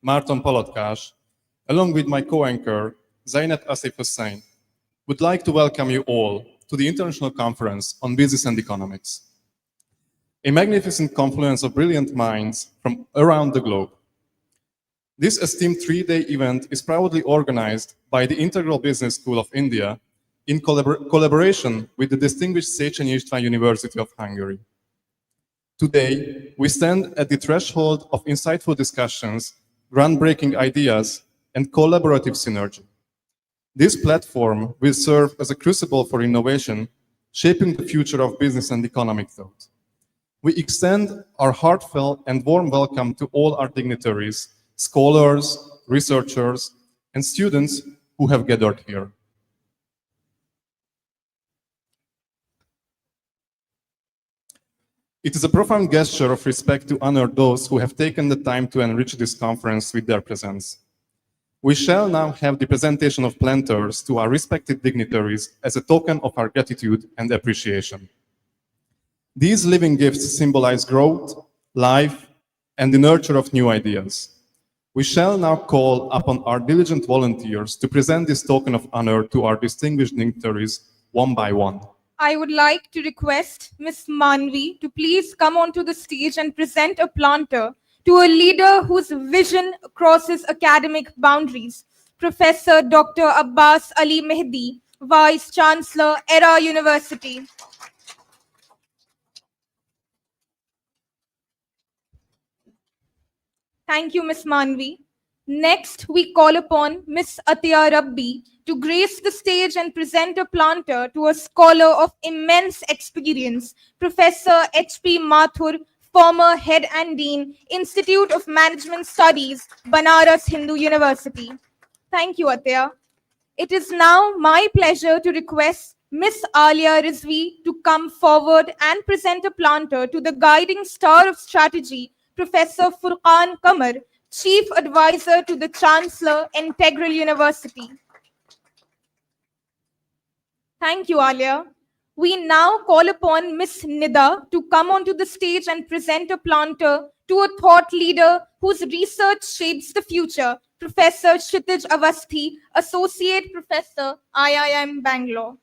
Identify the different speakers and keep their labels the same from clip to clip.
Speaker 1: Márton Palatkás, along with my co-anchor, Zainet Asif Hussain, would like to welcome you all to the International Conference on Business and Economics, a magnificent confluence of brilliant minds from around the globe. This esteemed three-day event is proudly organized by the Integral Business School of India in collaboration with the distinguished Széchenyi István University of Hungary. Today, we stand at the threshold of insightful discussions, groundbreaking ideas, and collaborative synergy. This platform will serve as a crucible for innovation, shaping the future of business and economic thought. We extend our heartfelt and warm welcome to all our dignitaries, scholars, researchers, and students who have gathered here. It is a profound gesture of respect to honor those who have taken the time to enrich this conference with their presence. We shall now have the presentation of planters to our respected dignitaries as a token of our gratitude and appreciation. These living gifts symbolize growth, life, and the nurture of new ideas. We shall now call upon our diligent volunteers to present this token of honor to our distinguished dignitaries one by one.
Speaker 2: I would like to request Ms. Manvi to please come onto the stage and present a planter to a leader whose vision crosses academic boundaries, Professor Dr. Abbas Ali Mehdi, Vice Chancellor, Era University. Thank you, Ms. Manvi. Next, we call upon Ms. Atiya Rabbi to grace the stage and present a planter to a scholar of immense experience, Professor H.P. Mathur, former Head and Dean, Institute of Management Studies, Banaras Hindu University. Thank you, Atiya. It is now my pleasure to request Ms. Alia Rizvi to come forward and present a planter to the guiding star of strategy, Professor Furqan Qamar, Chief Advisor to the Chancellor, Integral University. Thank you, Alia. We now call upon Ms. Nida to come onto the stage and present a planter to a thought leader whose research shapes the future, Professor Kshitij Awasthi, Associate Professor, IIM Bangalore.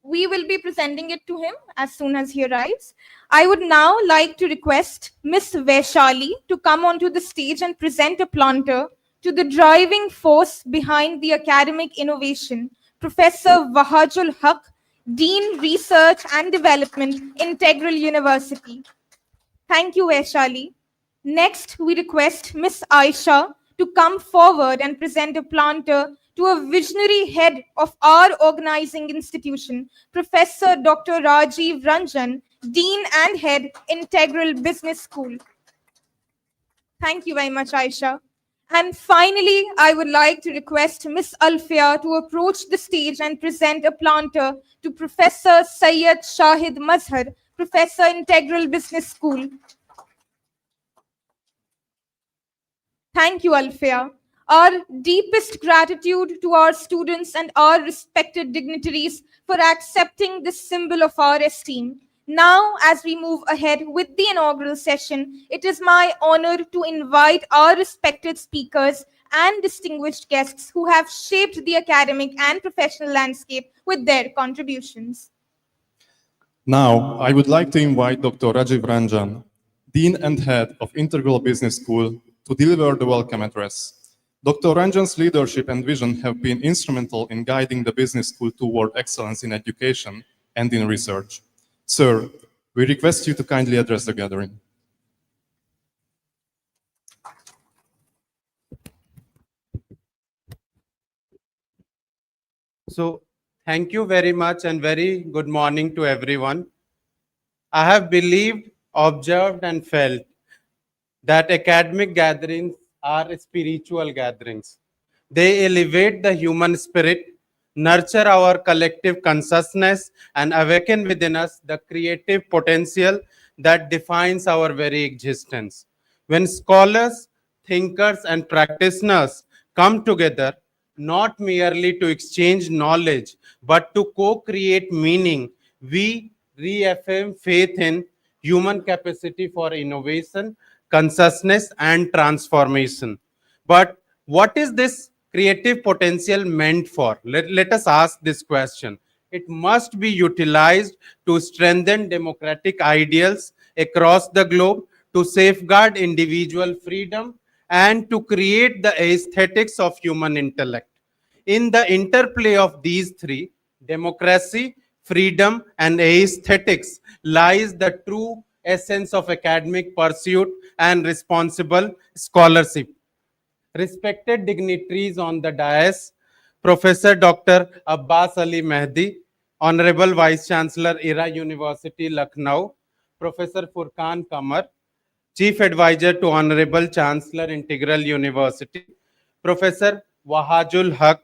Speaker 2: We will be presenting it to him as soon as he arrives. I would now like to request Ms. Vaishali to come onto the stage and present a planter to the driving force behind the academic innovation, Professor Wahajul Haq, Dean Research and Development, Integral University. Thank you, Vaishali. Next, we request Ms. Aisha to come forward and present a planter to a visionary head of our organizing institution, Professor Dr. Rajiv Ranjan, Dean and Head, Integral Business School. Thank you very much, Aisha. And finally, I would like to request Ms. Alfia to approach the stage and present a planter to Professor Syed Shahid Mazhar, Professor, Integral Business School. Thank you, Alfia. Our deepest gratitude to our students and our respected dignitaries for accepting this symbol of our esteem. Now, as we move ahead with the inaugural session, it is my honor to invite our respected speakers and distinguished guests who have shaped the academic and professional landscape with their contributions.
Speaker 1: Now, I would like to invite Dr. Rajiv Ranjan, Dean and Head of Integral Business School, to deliver the welcome address. Dr. Ranjan's leadership and vision have been instrumental in guiding the business school toward excellence in education and in research. Sir, we request you to kindly address the gathering.
Speaker 3: So, thank you very much and very good morning to everyone. I have believed, observed, and felt that academic gatherings are spiritual gatherings. They elevate the human spirit, nurture our collective consciousness, and awaken within us the creative potential that defines our very existence. When scholars, thinkers, and practitioners come together, not merely to exchange knowledge, but to co-create meaning, we reaffirm faith in human capacity for innovation, consciousness, and transformation. But what is this creative potential meant for? Let us ask this question. It must be utilized to strengthen democratic ideals across the globe, to safeguard individual freedom, and to create the aesthetics of human intellect. In the interplay of these three, democracy, freedom, and aesthetics, lies the true essence of academic pursuit and responsible scholarship. Respected dignitaries on the dais, Professor Dr. Abbas Ali Mehdi, Honorable Vice Chancellor, IRA University, Lucknow, Professor Furqan Kamar, Chief Advisor to Honorable Chancellor, Integral University, Professor Wahajul Haq,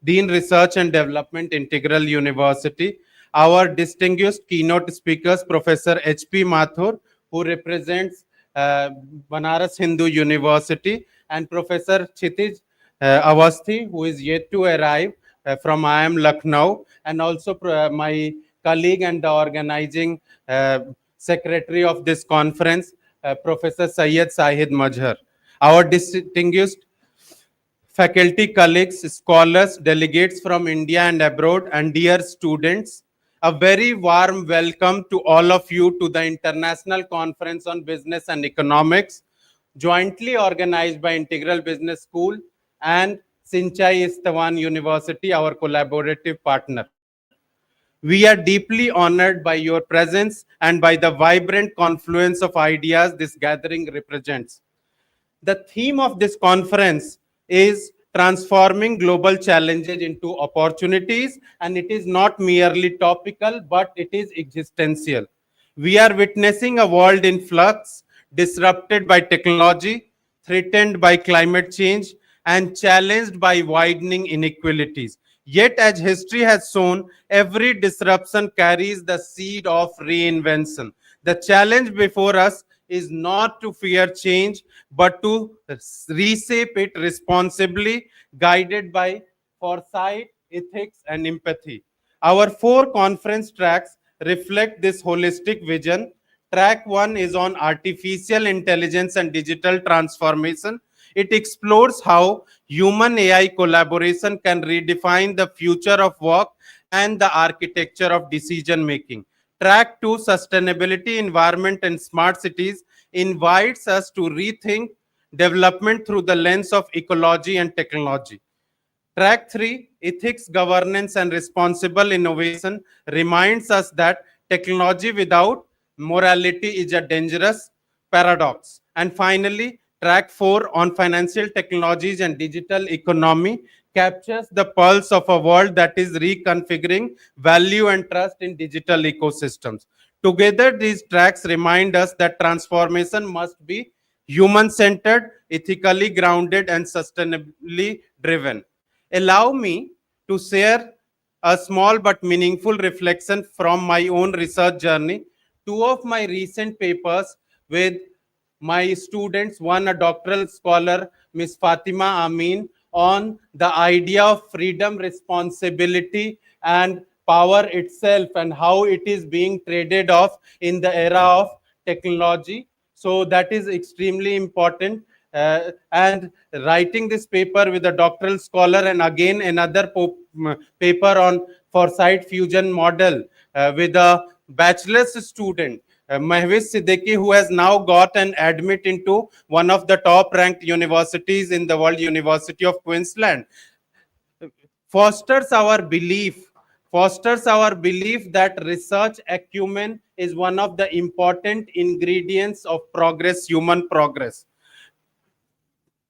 Speaker 3: Dean Research and Development, Integral University, our distinguished keynote speakers, Professor H.P. Mathur, who represents Banaras Hindu University, and Professor Kshitij Awasthi, who is yet to arrive from IIM Lucknow, and also my colleague and the organizing secretary of this conference, Professor Syed Sahid Majhar. Our distinguished faculty colleagues, scholars, delegates from India and abroad, and dear students, a very warm welcome to all of you to the International Conference on Business and Economics, jointly organized by Integral Business School and Széchenyi István University, our collaborative partner. We are deeply honored by your presence and by the vibrant confluence of ideas this gathering represents. The theme of this conference is transforming global challenges into opportunities, and it is not merely topical, but it is existential. We are witnessing a world in flux, disrupted by technology, threatened by climate change, and challenged by widening inequalities. Yet, as history has shown, every disruption carries the seed of reinvention. The challenge before us is not to fear change, but to reshape it responsibly, guided by foresight, ethics, and empathy. Our four conference tracks reflect this holistic vision. Track 1 is on artificial intelligence and digital transformation. It explores how human AI collaboration can redefine the future of work and the architecture of decision making. Track 2, Sustainability, Environment, and Smart Cities, invites us to rethink development through the lens of ecology and technology. Track 3, Ethics, Governance, and Responsible Innovation, reminds us that technology without morality is a dangerous paradox. And finally, Track 4 on Financial Technologies and Digital Economy captures the pulse of a world that is reconfiguring value and trust in digital ecosystems. Together, these tracks remind us that transformation must be human-centered, ethically grounded, and sustainably driven. Allow me to share a small but meaningful reflection from my own research journey. Two of my recent papers with my students, one a doctoral scholar, Ms. Fatima Amin, on the idea of freedom, responsibility, and power itself, and how it is being traded off in the era of technology. So that is extremely important. And writing this paper with a doctoral scholar, and again another paper on foresight fusion model with a bachelor's student, Mahwish Siddiqui, who has now got an admit into one of the top ranked universities in the world, University of Queensland, fosters our belief that research acumen is one of the important ingredients of progress, human progress.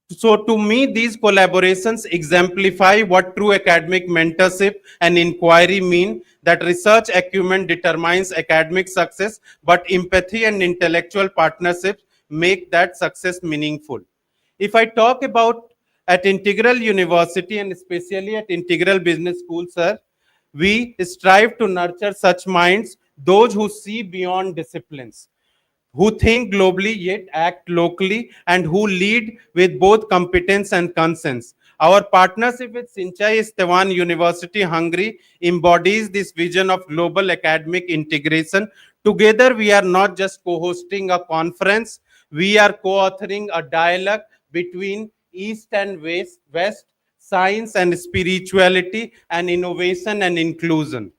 Speaker 3: So to me, these collaborations exemplify what true academic mentorship and inquiry mean, that research acumen determines academic success, but empathy and intellectual partnerships make that success meaningful. If I talk about at Integral University, and especially at Integral Business School, sir, we strive to nurture such minds, those who see beyond disciplines, who think globally yet act locally, and who lead with both competence and conscience. Our partnership with Széchenyi István University, Hungary, embodies this vision of global academic integration. Together, we are not just co-hosting a conference, We are co-authoring a dialogue between East and West, science and spirituality, and innovation and inclusion.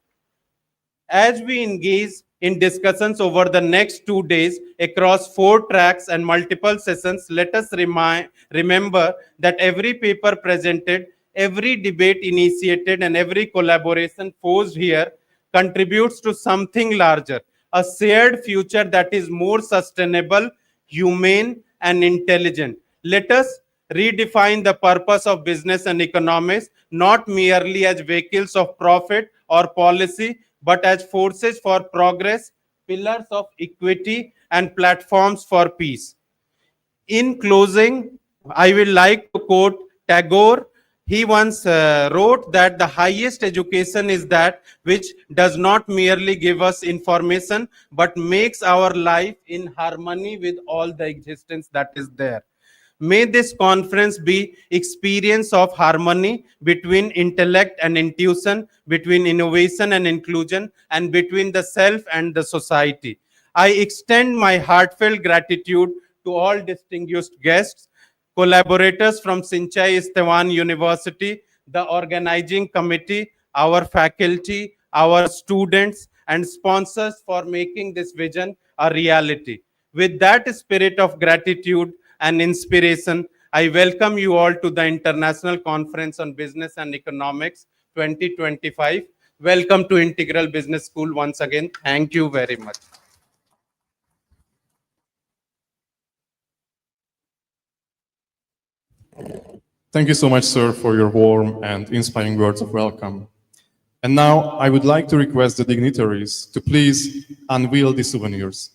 Speaker 3: As we engage in discussions over the next 2 days across 4 tracks and multiple sessions, let us remember that every paper presented, every debate initiated, and every collaboration forged here contributes to something larger, a shared future that is more sustainable, humane, and intelligent. Let us redefine the purpose of business and economics not merely as vehicles of profit or policy, but as forces for progress, pillars of equity, and platforms for peace. In closing, I would like to quote Tagore. He once wrote that the highest education is that which does not merely give us information, but makes our life in harmony with all the existence that is there. May this conference be experience of harmony between intellect and intuition, between innovation and inclusion, and between the self and the society. I extend my heartfelt gratitude to all distinguished guests, collaborators from Széchenyi István University, the organizing committee, our faculty, our students, and sponsors for making this vision a reality. With that spirit of gratitude and inspiration, I welcome you all to the International Conference on Business and Economics 2025. Welcome to Integral Business School once again. Thank you very much.
Speaker 1: Thank you so much, sir, for your warm and inspiring words of welcome. And now I would like to request the dignitaries to please unveil the souvenirs.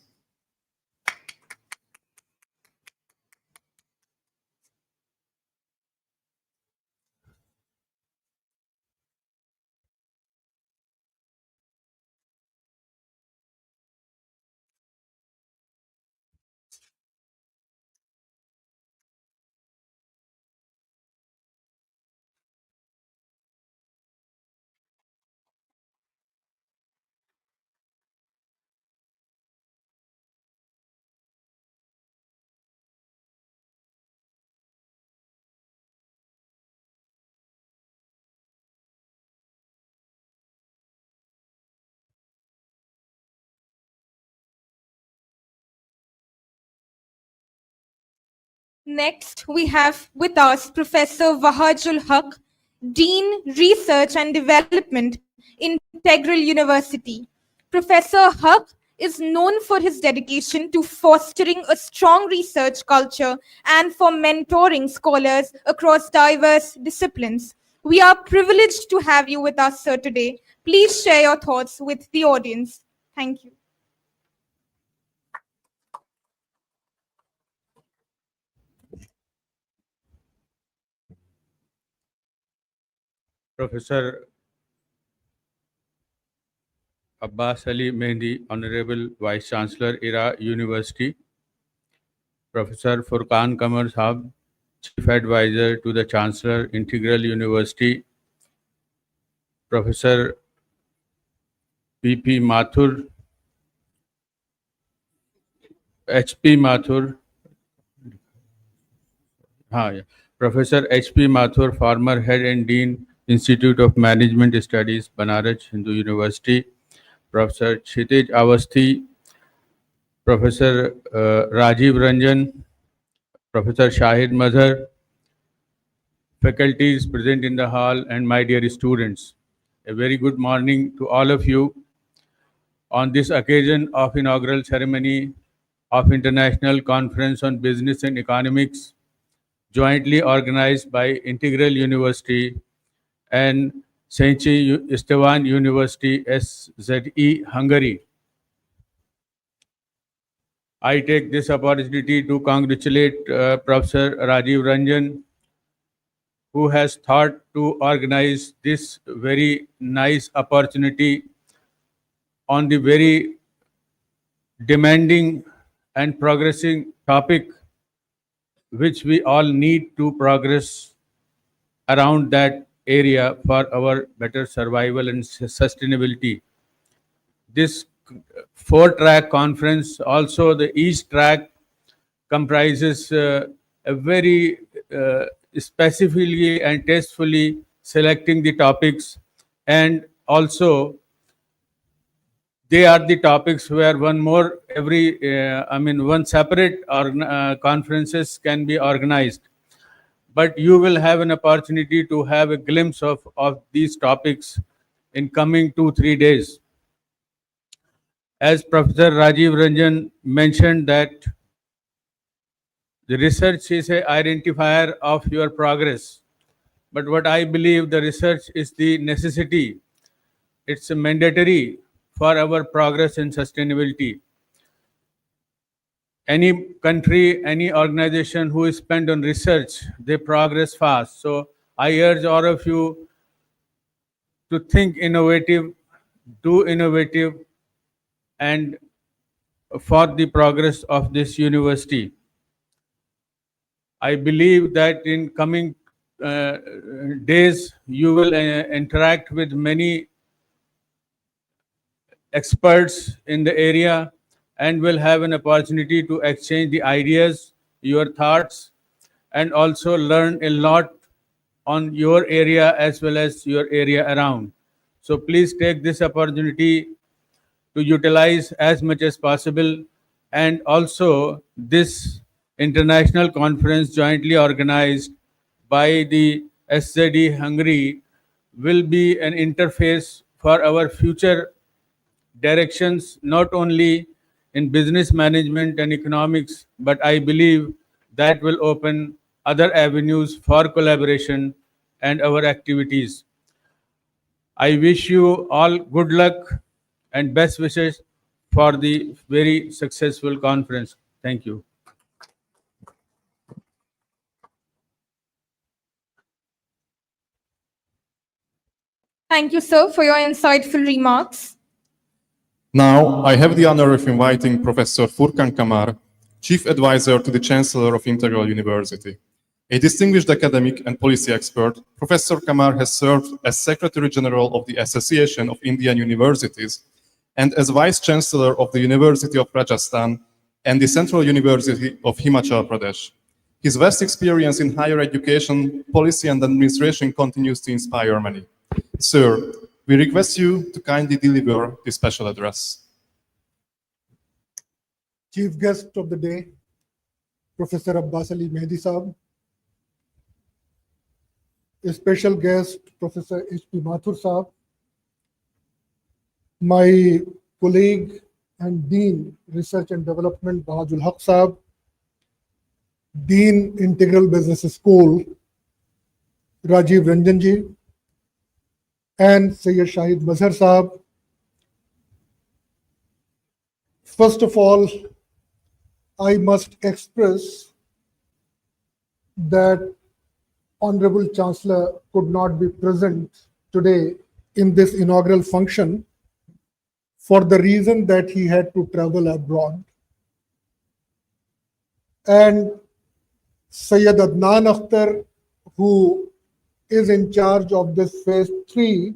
Speaker 2: Next, we have with us Professor Wahajul Haq, Dean, Research and Development, Integral University. Professor Haq is known for his dedication to fostering a strong research culture and for mentoring scholars across diverse disciplines. We are privileged to have you with us, sir, today. Please share your thoughts with the audience. Thank you.
Speaker 4: Professor Abbas Ali Mehndi, Honorable Vice Chancellor, Ira University. Professor Furqan Qamar Sahab, Chief Advisor to the Chancellor, Integral University. Professor P.P. Mathur, H.P. Mathur, Professor H.P. Mathur, former Head and Dean, Institute of Management Studies, Banaras Hindu University. Professor Kshitij Awasthi, Professor Rajiv Ranjan, Professor Shahid Mazhar, faculties present in the hall, and my dear students. A very good morning to all of you. On this occasion of inaugural ceremony of International Conference on Business and Economics, jointly organized by Integral University and Széchenyi István University, SZE, Hungary. I take this opportunity to congratulate Professor Rajiv Ranjan, who has thought to organize this very nice opportunity on the very demanding and progressing topic which we all need to progress around that area for our better survival and sustainability. This 4-track conference, also the East track, comprises a very specifically and tastefully selecting the topics, and also they are the topics where one separate conferences can be organized, but you will have an opportunity to have a glimpse of these topics in coming 2-3 days. As Professor Rajiv Ranjan mentioned, that the research is an identifier of your progress, but what I believe, the research is the necessity. It's a mandatory for our progress and sustainability. Any country, any organization who is spent on research, they progress fast. So I urge all of you to think innovative, do innovative, and for the progress of this university. I believe that in coming days, you will interact with many experts in the area and will have an opportunity to exchange the ideas, your thoughts, and also learn a lot on your area as well as your area around. So please take this opportunity to utilize as much as possible. And also this international conference jointly organized by the SZD Hungary will be an interface for our future directions, not only in business management and economics, but I believe that will open other avenues for collaboration and our activities. I wish you all good luck and best wishes for the very successful conference. Thank you.
Speaker 2: Thank you, sir, for your insightful remarks.
Speaker 1: Now, I have the honor of inviting Professor Furkan Kamar, Chief Advisor to the Chancellor of Integral University. A distinguished academic and policy expert, Professor Kamar has served as Secretary General of the Association of Indian Universities and as Vice Chancellor of the University of Rajasthan and the Central University of Himachal Pradesh. His vast experience in higher education, policy and administration continues to inspire many. Sir, we request you to kindly deliver this special address.
Speaker 5: Chief guest of the day, Professor Abbas Ali Mehdi Saab. A special guest, Professor H.P. Mathur Saab. My colleague and Dean, Research and Development, Bahajul Haq Saab. Dean, Integral Business School, Rajiv Ranjan ji. And Sayyid Shahid Mazhar Saab. First of all, I must express that Honorable Chancellor could not be present today in this inaugural function for the reason that he had to travel abroad. And Sayyid Adnan Akhtar, who is in charge of this phase 3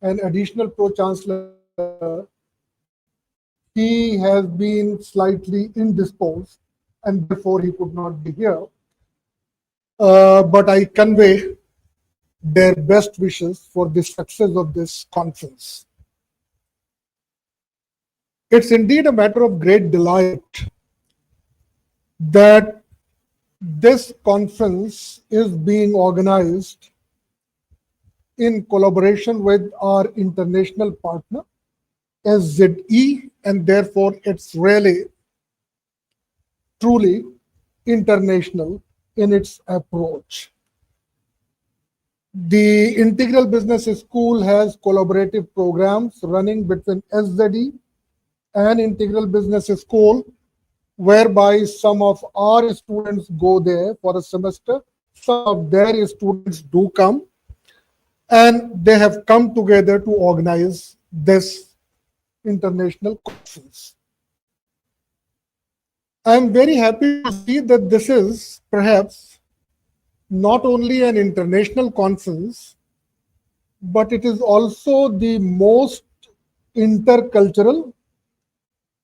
Speaker 5: and additional pro-chancellor, he has been slightly indisposed and therefore he could not be here. But I convey their best wishes for the success of this conference. It's indeed a matter of great delight that this conference is being organized in collaboration with our international partner, SZE, and therefore it's really, truly international in its approach. The Integral Business School has collaborative programs running between SZE and Integral Business School, whereby some of our students go there for a semester, some of their students do come, and they have come together to organize this international conference. I'm very happy to see that this is perhaps not only an international conference, but it is also the most intercultural,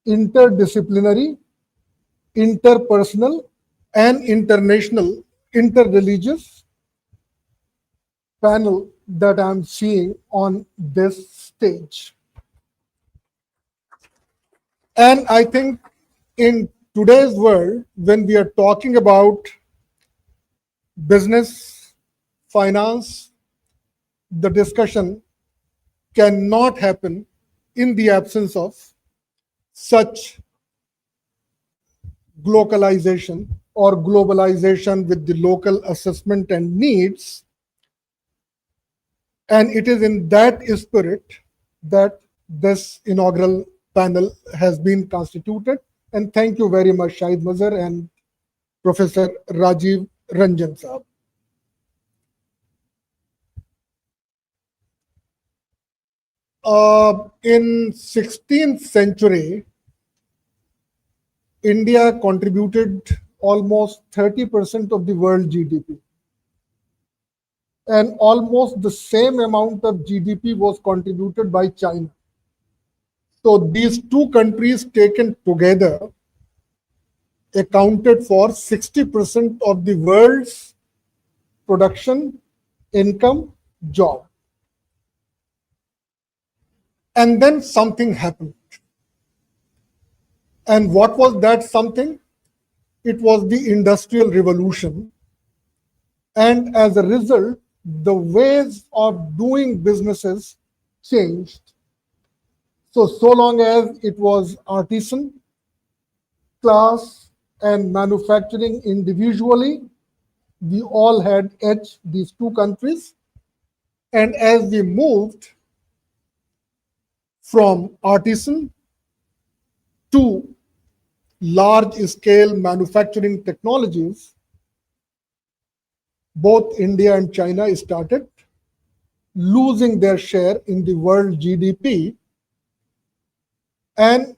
Speaker 5: interdisciplinary, interpersonal and international, interreligious panel that I'm seeing on this stage. And I think in today's world, when we are talking about business, finance, the discussion cannot happen in the absence of such globalization or globalization with the local assessment and needs. And it is in that spirit that this inaugural panel has been constituted. And thank you very much, Shahid Mazhar and Professor Rajiv Ranjan Saab. In 16th century, India contributed almost 30% of the world GDP. And almost the same amount of GDP was contributed by China. So these two countries taken together accounted for 60% of the world's production, income, job. And then something happened. And what was that something? It was the Industrial Revolution. And as a result, the ways of doing businesses changed. So long as it was artisan, class, and manufacturing individually, we all had edged these two countries. And as we moved from artisan to large-scale manufacturing technologies, both India and China started losing their share in the world GDP, and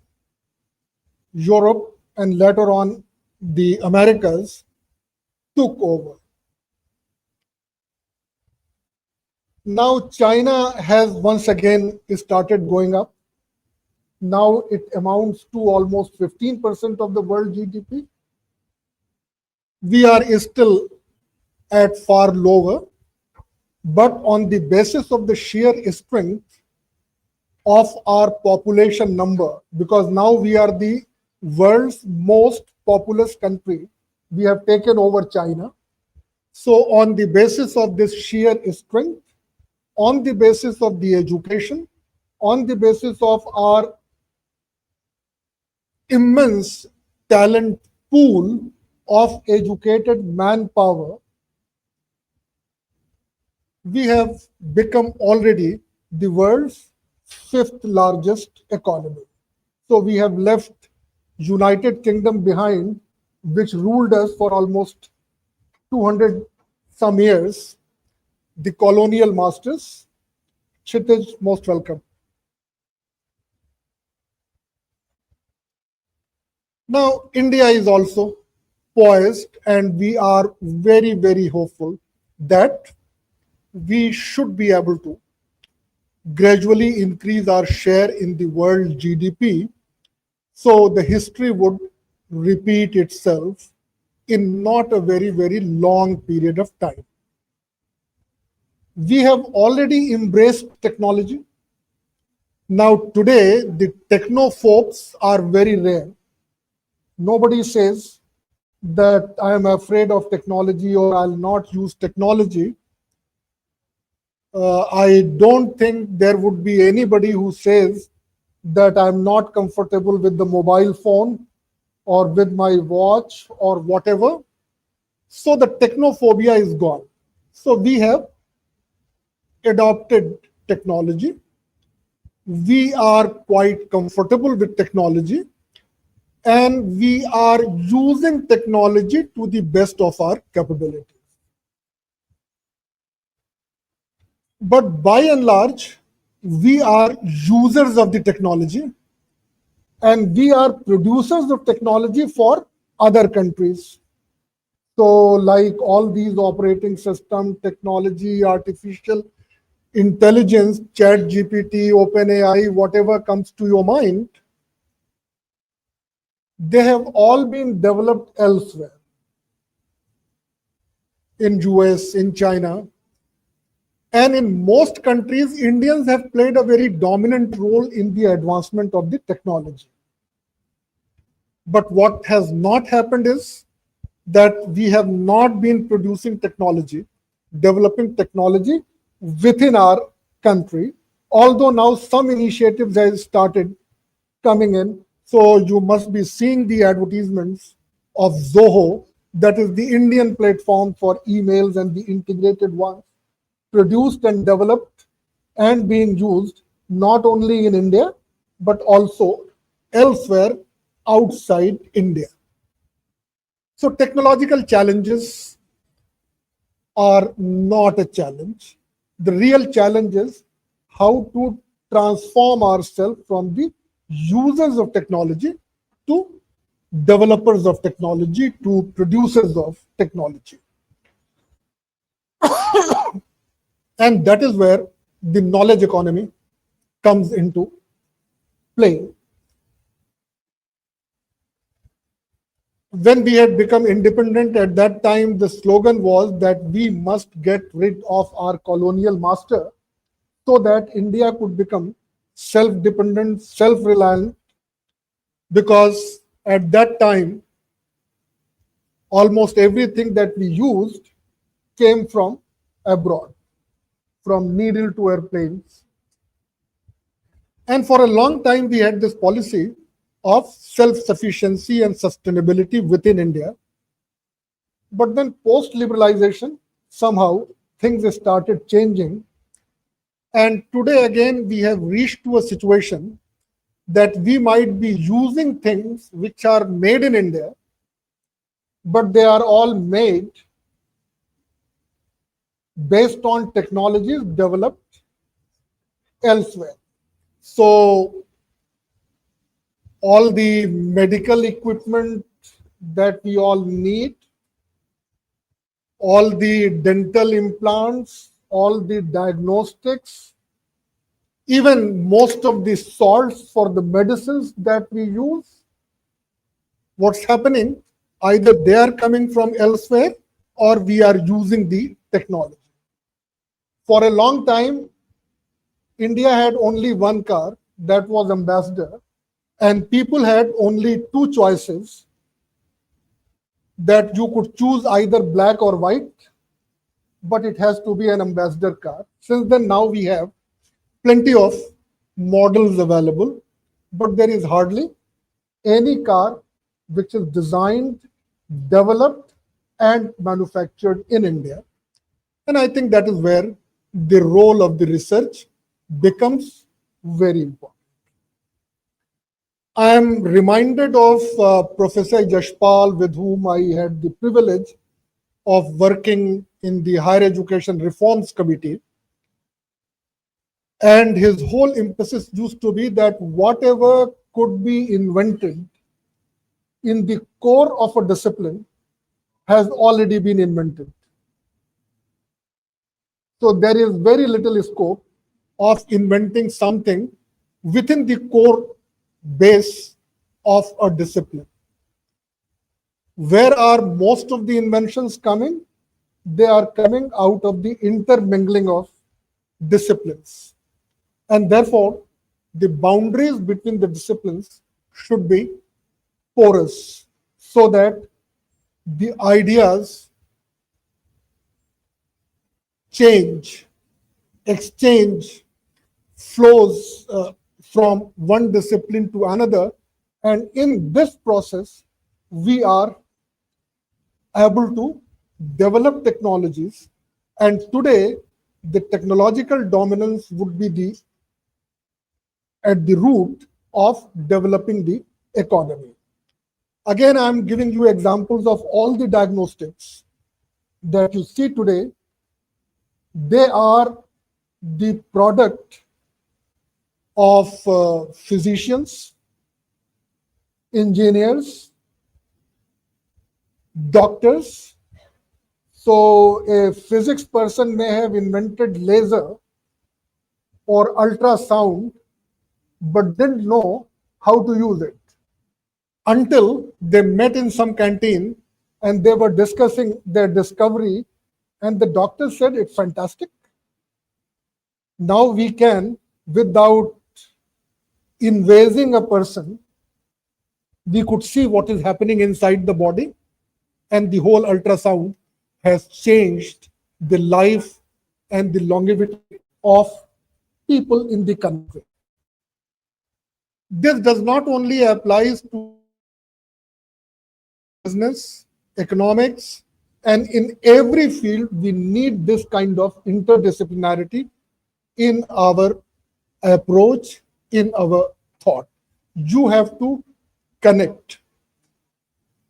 Speaker 5: Europe and later on the Americas took over. Now China has once again started going up. Now it amounts to almost 15% of the world GDP. We are still at far lower, but on the basis of the sheer strength of our population number, because now we are the world's most populous country, we have taken over China. So on the basis of this sheer strength, on the basis of the education, on the basis of our immense talent pool of educated manpower, we have become already the world's 5th largest economy. So we have left United Kingdom behind, which ruled us for almost 200 some years, the colonial masters. Kshitij, most welcome. Now, India is also poised, and we are very, very hopeful that we should be able to gradually increase our share in the world GDP, so the history would repeat itself in not a very, very long period of time. We have already embraced technology. Now today, the technophobes are very rare. Nobody says that I am afraid of technology or I'll not use technology. I don't think there would be anybody who says that I'm not comfortable with the mobile phone or with my watch or whatever. So the technophobia is gone. So we have adopted technology. We are quite comfortable with technology, and we are using technology to the best of our capabilities. But by and large, we are users of the technology, and we are producers of technology for other countries. So like all these operating system, technology, artificial intelligence, ChatGPT, OpenAI, whatever comes to your mind, they have all been developed elsewhere, in US, in China, and in most countries, Indians have played a very dominant role in the advancement of the technology. But what has not happened is that we have not been producing technology, developing technology within our country, although now some initiatives have started coming in. So you must be seeing the advertisements of Zoho, that is the Indian platform for emails and the integrated ones, produced and developed and being used not only in India, but also elsewhere outside India. So technological challenges are not a challenge. The real challenge is how to transform ourselves from the users of technology to developers of technology, to producers of technology. And that is where the knowledge economy comes into play. When we had become independent, at that time, the slogan was that we must get rid of our colonial master so that India could become self-dependent, self-reliant, because at that time, almost everything that we used came from abroad, from needle to airplanes. And for a long time, we had this policy of self-sufficiency and sustainability within India. But then post-liberalization, somehow things started changing. And today again, we have reached to a situation that we might be using things which are made in India, but they are all made based on technologies developed elsewhere. So all the medical equipment that we all need, all the dental implants, all the diagnostics, even most of the salts for the medicines that we use, what's happening, either they are coming from elsewhere or we are using the technology. For a long time, India had only one car, that was Ambassador, and people had only two choices, that you could choose either black or white, but it has to be an Ambassador car. Since then, now we have plenty of models available, but there is hardly any car which is designed, developed, and manufactured in India. And I think that is where the role of the research becomes very important. I am reminded of Professor Yashpal, with whom I had the privilege of working in the Higher Education Reforms Committee. And his whole emphasis used to be that whatever could be invented in the core of a discipline has already been invented. So there is very little scope of inventing something within the core base of a discipline. Where are most of the inventions coming? They are coming out of the intermingling of disciplines. And therefore, the boundaries between the disciplines should be porous, so that the ideas change, exchange, flows from one discipline to another. And in this process, we are able to develop technologies. And today, the technological dominance would be at the root of developing the economy. Again, I'm giving you examples of all the diagnostics that you see today. They are the product of physicians, engineers, doctors. So a physics person may have invented laser or ultrasound, but didn't know how to use it. until they met in some canteen and they were discussing their discovery, and the doctor said, "It's fantastic. Now we can, without invading a person, we could see what is happening inside the body, and the whole ultrasound has changed the life and the longevity of people in the country." This does not only applies to business, economics, and in every field, we need this kind of interdisciplinarity in our approach, in our thought. You have to connect.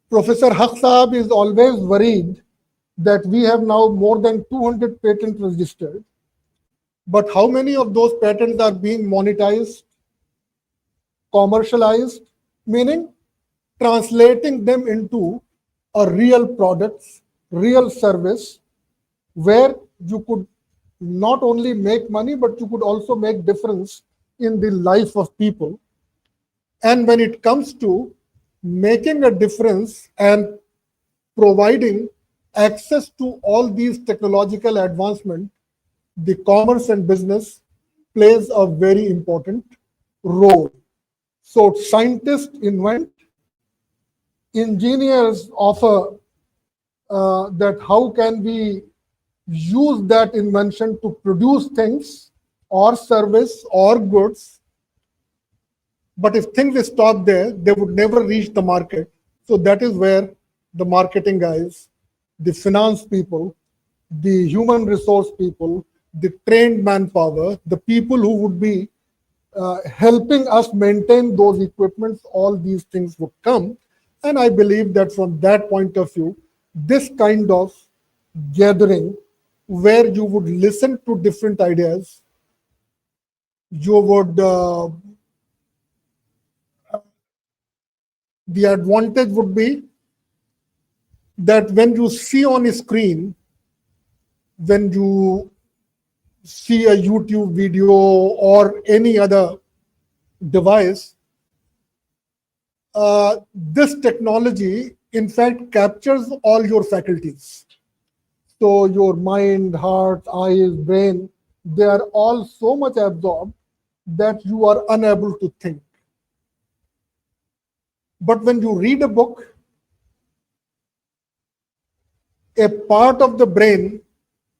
Speaker 5: Professor Haq Saab is always worried that we have now more than 200 patents registered, but how many of those patents are being monetized, commercialized, meaning translating them into a real products, real service, where you could not only make money, but you could also make difference in the life of people. And when it comes to making a difference and providing access to all these technological advancement, the commerce and business plays a very important role. So scientists invent, engineers offer that how can we use that invention to produce things or service or goods. But if things stop there, they would never reach the market. So that is where the marketing guys, the finance people, the human resource people, the trained manpower, the people who would be helping us maintain those equipments, all these things would come. And I believe that from that point of view, this kind of gathering where you would listen to different ideas, you would, the advantage would be that when you see on a screen, when you see a YouTube video or any other device, this technology, in fact, captures all your faculties. So your mind, heart, eyes, brain, they are all so much absorbed that you are unable to think. But when you read a book, a part of the brain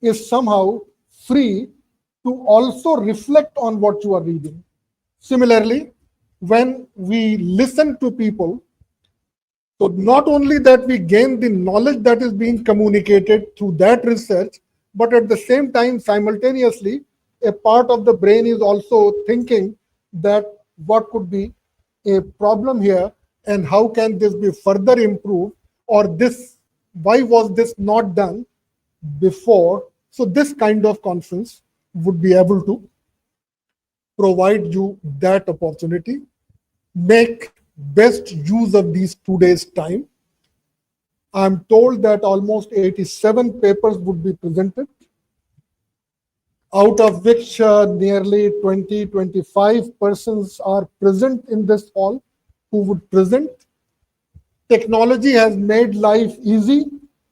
Speaker 5: is somehow free to also reflect on what you are reading. Similarly, when we listen to people, so not only that we gain the knowledge that is being communicated through that research, but at the same time, simultaneously, a part of the brain is also thinking that what could be a problem here and how can this be further improved, or this, why was this not done before? So this kind of conference would be able to provide you that opportunity. Make best use of these 2 days time. I'm told that almost 87 papers would be presented, out of which nearly 25 persons are present in this hall who would present. Technology has made life easy,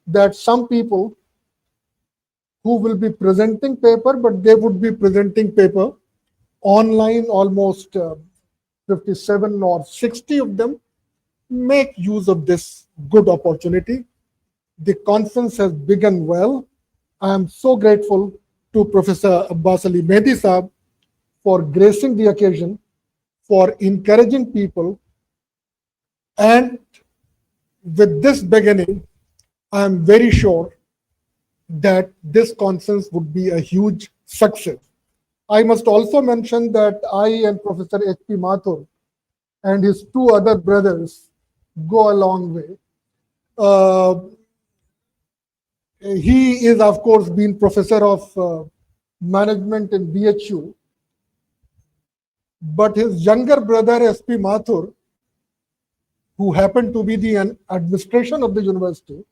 Speaker 5: that some people who will be presenting paper, but they would be presenting paper online, almost 57 or 60 of them. Make use of this good opportunity. The conference has begun well. I am so grateful to Professor Abbas Ali Mehdi Saab for gracing the occasion, for encouraging people. And with this beginning, I am very sure that this conference would be a huge success. I must also mention that I and Professor H.P. Mathur and his two other brothers go a long way. He is, of course, been professor of management in BHU, but his younger brother, S.P. Mathur, who happened to be the administration of the university,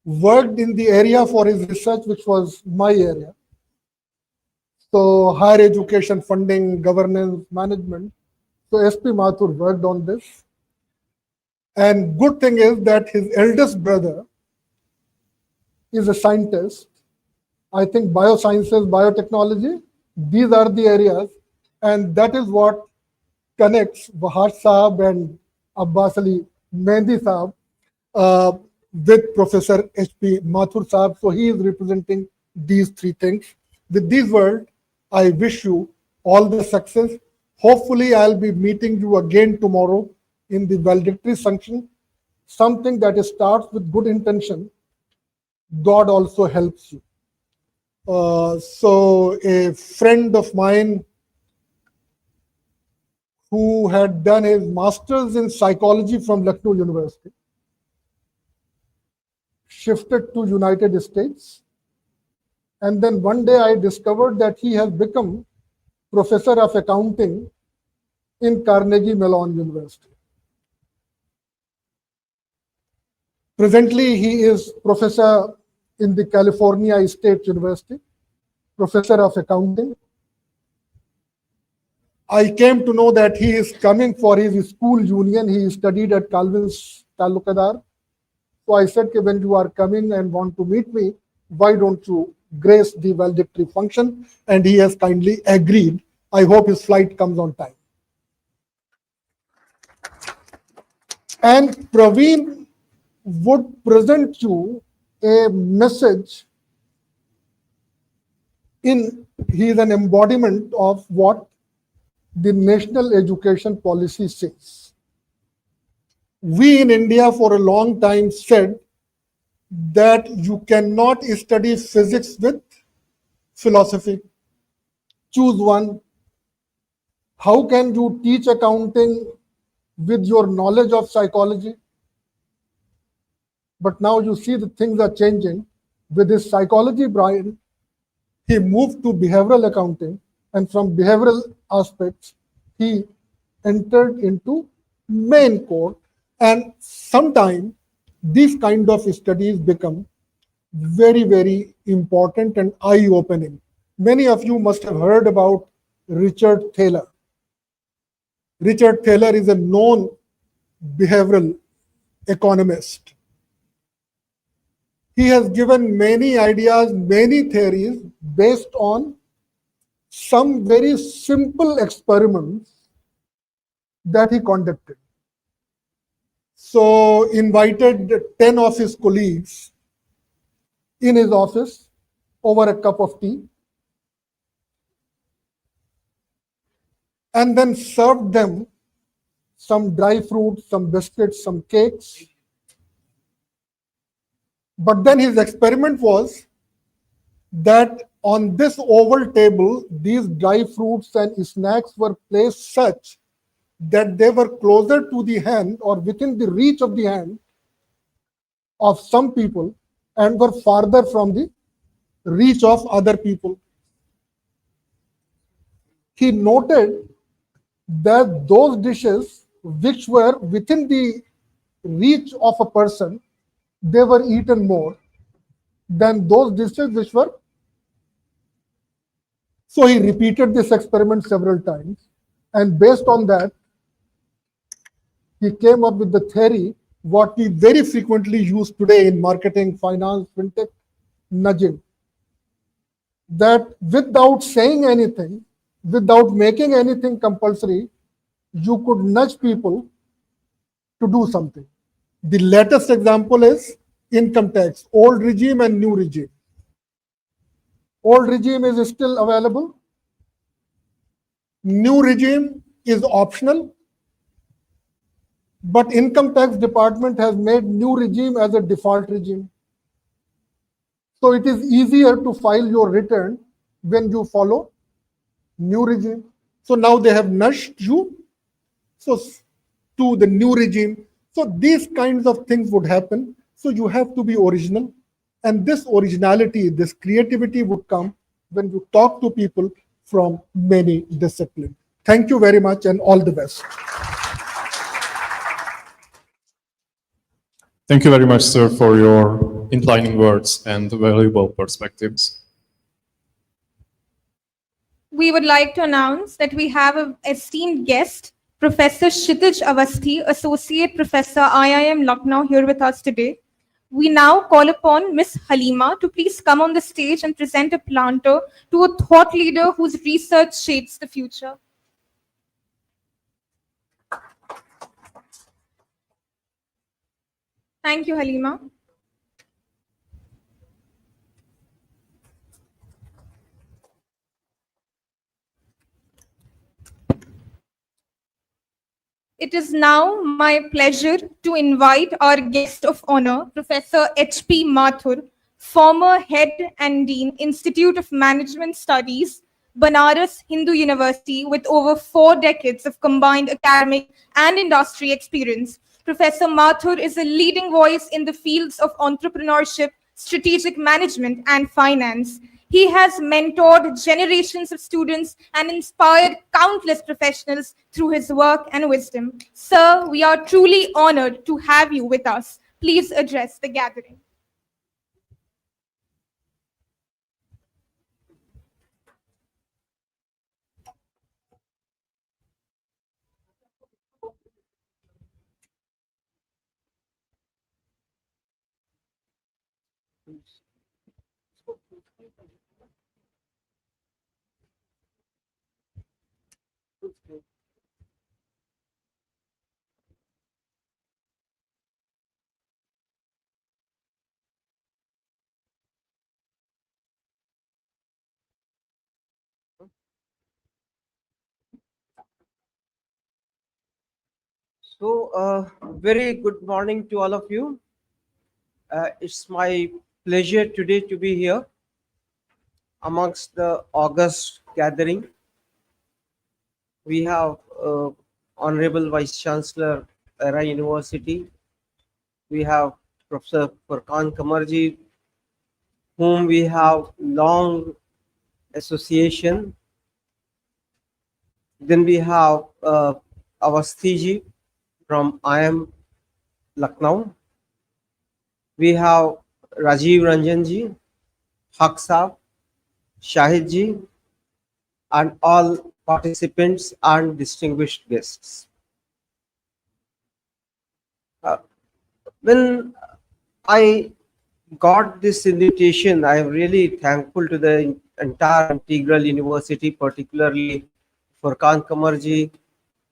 Speaker 5: worked in the area for his research, which was my area. So higher education funding, governance, management. So S.P. Mathur worked on this. And good thing is that his eldest brother is a scientist. I think biosciences, biotechnology, these are the areas. And that is what connects Bahar Saab and Abbas Ali Mehndi Saab with Professor H.P. Mathur Saab. So he is representing these three things. With these words, I wish you all the success. Hopefully, I'll be meeting you again tomorrow in the valedictory function. Something that starts with good intention, God also helps you. So a friend of mine who had done his master's in psychology from Lucknow University shifted to United States. And then one day I discovered that he has become professor of accounting in Carnegie Mellon University. Presently, he is professor in the California State University, professor of accounting. I came to know that he is coming for his school union. He studied at Calvin's Talukadar. So I said, when you are coming and want to meet me, why don't you grace the valedictory function? And he has kindly agreed. I hope his flight comes on time. And Praveen would present you a message he is an embodiment of what the national education policy says. We in India for a long time said that you cannot study physics with philosophy. Choose one. How can you teach accounting with your knowledge of psychology? But now you see the things are changing. With his psychology brain, he moved to behavioral accounting, and from behavioral aspects, he entered into main core. And sometimes these kind of studies become very, very important and eye-opening. Many of you must have heard about Richard Thaler. Richard Thaler is a known behavioral economist. He has given many ideas, many theories based on some very simple experiments that he conducted. So invited 10 of his colleagues in his office over a cup of tea, and then served them some dry fruits, some biscuits, some cakes. But then his experiment was that on this oval table, these dry fruits and snacks were placed such that they were closer to the hand or within the reach of the hand of some people and were farther from the reach of other people. He noted that those dishes which were within the reach of a person, they were eaten more than those dishes which were. So he repeated this experiment several times, and based on that, he came up with the theory, what we very frequently use today in marketing, finance, fintech, nudging. That without saying anything, without making anything compulsory, you could nudge people to do something. The latest example is income tax, old regime and new regime. Old regime is still available. New regime is optional. But income tax department has made new regime as a default regime. So it is easier to file your return when you follow new regime. So now they have nudged you to the new regime. So these kinds of things would happen. So you have to be original. And this originality, this creativity would come when you talk to people from many disciplines. Thank you very much and all the best.
Speaker 1: Thank you very much, sir, for your enlightening words and valuable perspectives.
Speaker 2: We would like to announce that we have an esteemed guest, Professor Kshitij Awasthi, Associate Professor, IIM Lucknow, here with us today. We now call upon Ms. Halima to please come on the stage and present a planter to a thought leader whose research shapes the future. Thank you, Halima. It is now my pleasure to invite our guest of honor, Professor H.P. Mathur, former head and dean, Institute of Management Studies, Banaras Hindu University, with over 4 decades of combined academic and industry experience. Professor Mathur is a leading voice in the fields of entrepreneurship, strategic management, and finance. He has mentored generations of students and inspired countless professionals through his work and wisdom. Sir, we are truly honored to have you with us. Please address the gathering.
Speaker 6: Very good morning to all of you. It's my pleasure today to be here amongst the August gathering. We have Honorable Vice Chancellor, Era University. We have Professor Furkan Kamarji, whom we have long association. Then we have Awasthiji from IIM Lucknow. We have Rajiv Ranjanji, Haq Saab, Shahid ji, and all participants and distinguished guests. When I got this invitation, I am really thankful to the entire Integral University, particularly Furkan Kamarji,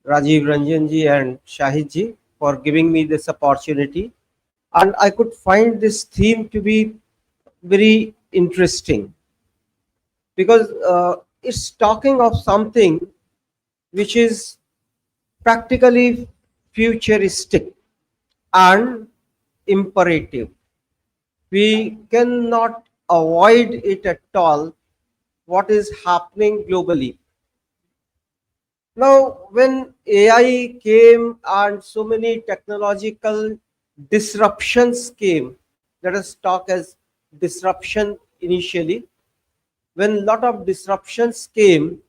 Speaker 6: Rajiv Ranjanji, and Shahid ji for giving me this opportunity. And I could find this theme to be very interesting because it's talking of something which is practically futuristic and imperative. We cannot avoid it at all, what is happening globally. Now, when AI came and so many technological disruptions came, let us talk as disruption initially. When a lot of disruptions came,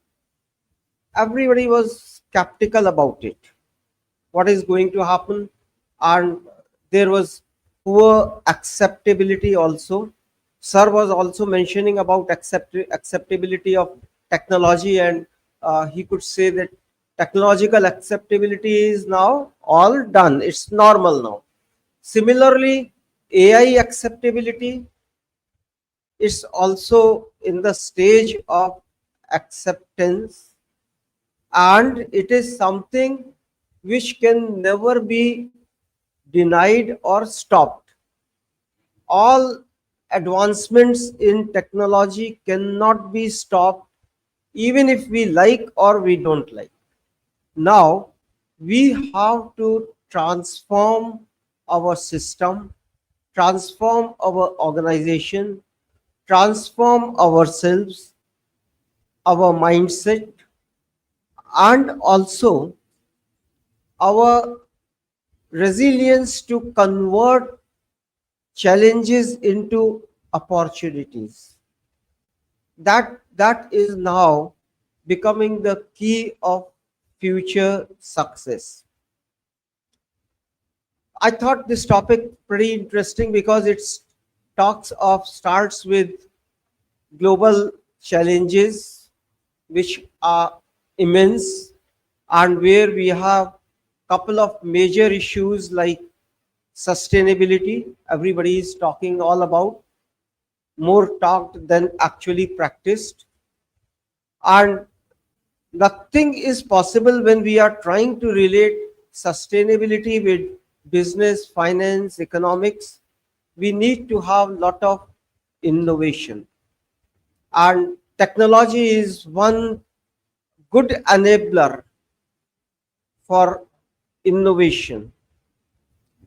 Speaker 6: everybody was skeptical about it. What is going to happen? And there was poor acceptability also. Sir was also mentioning about acceptability of technology, and he could say that technological acceptability is now all done. It's normal now. Similarly, AI acceptability is also in the stage of acceptance, and it is something which can never be denied or stopped. All advancements in technology cannot be stopped, even if we like or we don't like. Now, we have to transform our system, transform our organization, transform ourselves, our mindset, and also our resilience to convert challenges into opportunities. That is now becoming the key of future success. I thought this topic pretty interesting because it starts with global challenges which are immense, and where we have couple of major issues like sustainability. Everybody is talking all about, more talked than actually practiced. And nothing is possible when we are trying to relate sustainability with business, finance, economics. We need to have a lot of innovation. And technology is one good enabler for innovation.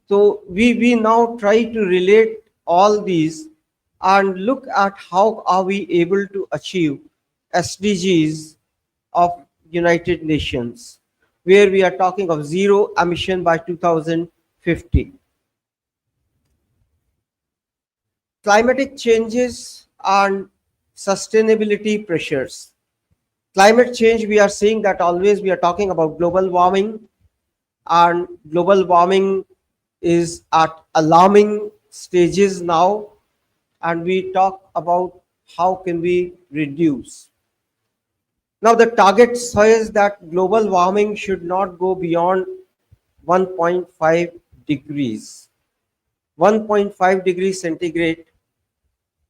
Speaker 6: So we now try to relate all these and look at how are we able to achieve SDGs of United Nations, where we are talking of zero emission by 2050. Climatic changes and sustainability pressures. Climate change, we are seeing that always we are talking about global warming, and global warming is at alarming stages now, and we talk about how can we reduce. Now the target says that global warming should not go beyond 1.5 degrees. 1.5 degrees centigrade.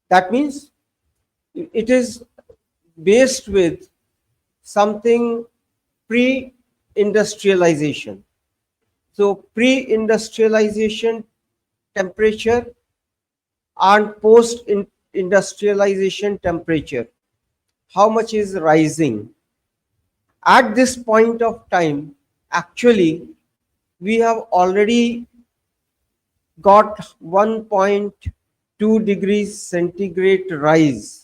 Speaker 6: That means it is based with something pre-industrialization. So pre-industrialization temperature and post-industrialization temperature, how much is rising? At this point of time, actually, we have already got 1.2 degrees centigrade rise.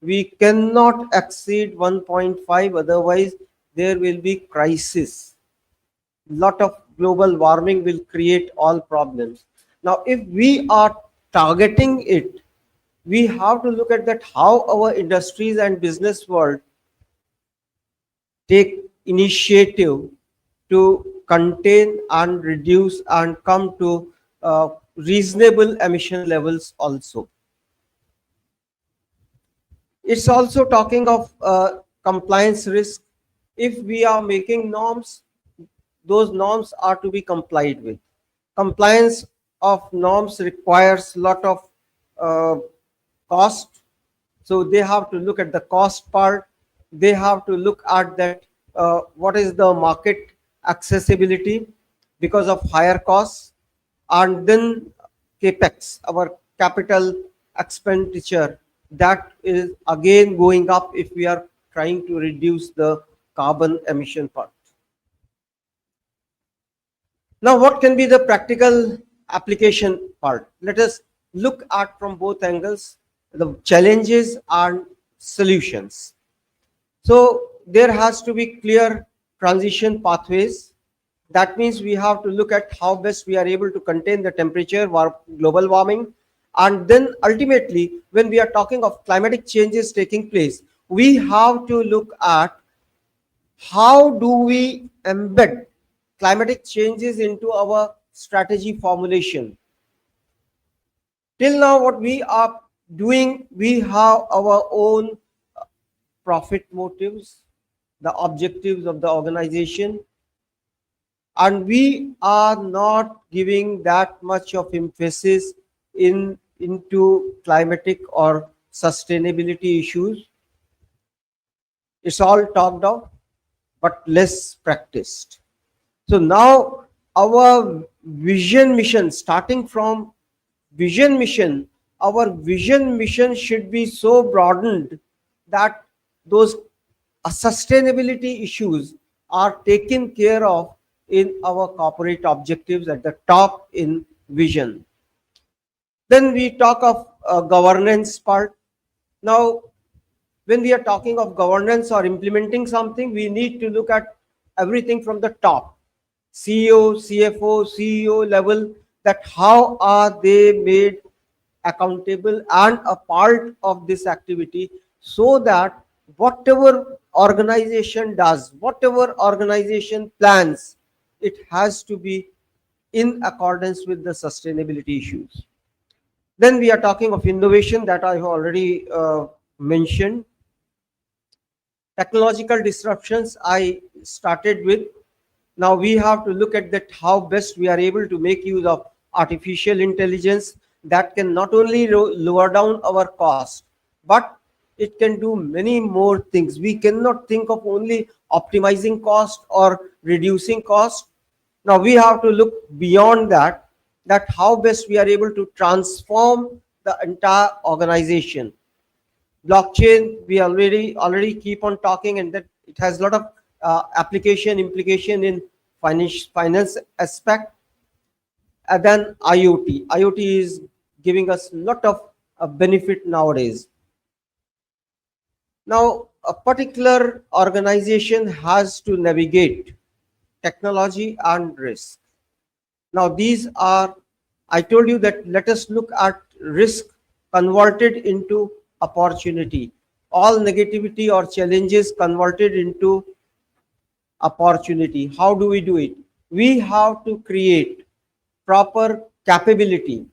Speaker 6: We cannot exceed 1.5, otherwise there will be crisis. Lot of global warming will create all problems. Now, if we are targeting it, we have to look at that how our industries and business world take initiative to contain and reduce and come to reasonable emission levels also. It's also talking of compliance risk. If we are making norms, those norms are to be complied with. Compliance of norms requires a lot of cost. So they have to look at the cost part. They have to look at that what is the market accessibility because of higher costs. And then capex, our capital expenditure, that is again going up if we are trying to reduce the carbon emission part. Now, what can be the practical application part? Let us look at from both angles, the challenges and solutions. So there has to be clear transition pathways. That means we have to look at how best we are able to contain the temperature, global warming. And then ultimately, when we are talking of climatic changes taking place, we have to look at how do we embed climatic changes into our strategy formulation. Till now, what we are doing, we have our own profit motives, the objectives of the organization, and we are not giving that much of emphasis into climatic or sustainability issues. It's all talked of, but less practiced. So now our vision mission, starting from vision mission, our vision mission should be so broadened that those sustainability issues are taken care of in our corporate objectives at the top in vision. Then we talk of governance part. Now, when we are talking of governance or implementing something, we need to look at everything from the top, CEO, CFO, CEO level, that how are they made accountable and a part of this activity, so that whatever organization does, whatever organization plans, it has to be in accordance with the sustainability issues. Then we are talking of innovation that I have already mentioned. Technological disruptions I started with. Now we have to look at that how best we are able to make use of artificial intelligence that can not only lower down our cost, but it can do many more things. We cannot think of only optimizing cost or reducing cost. Now we have to look beyond that, that how best we are able to transform the entire organization. Blockchain, we already keep on talking, and that it has a lot of implication in finance aspect. And then IoT is giving us a lot of benefit nowadays. Now a particular organization has to navigate technology and risk. Now these are, I told you that let us look at risk converted into opportunity. All negativity or challenges converted into opportunity. How do we do it? We have to create proper capability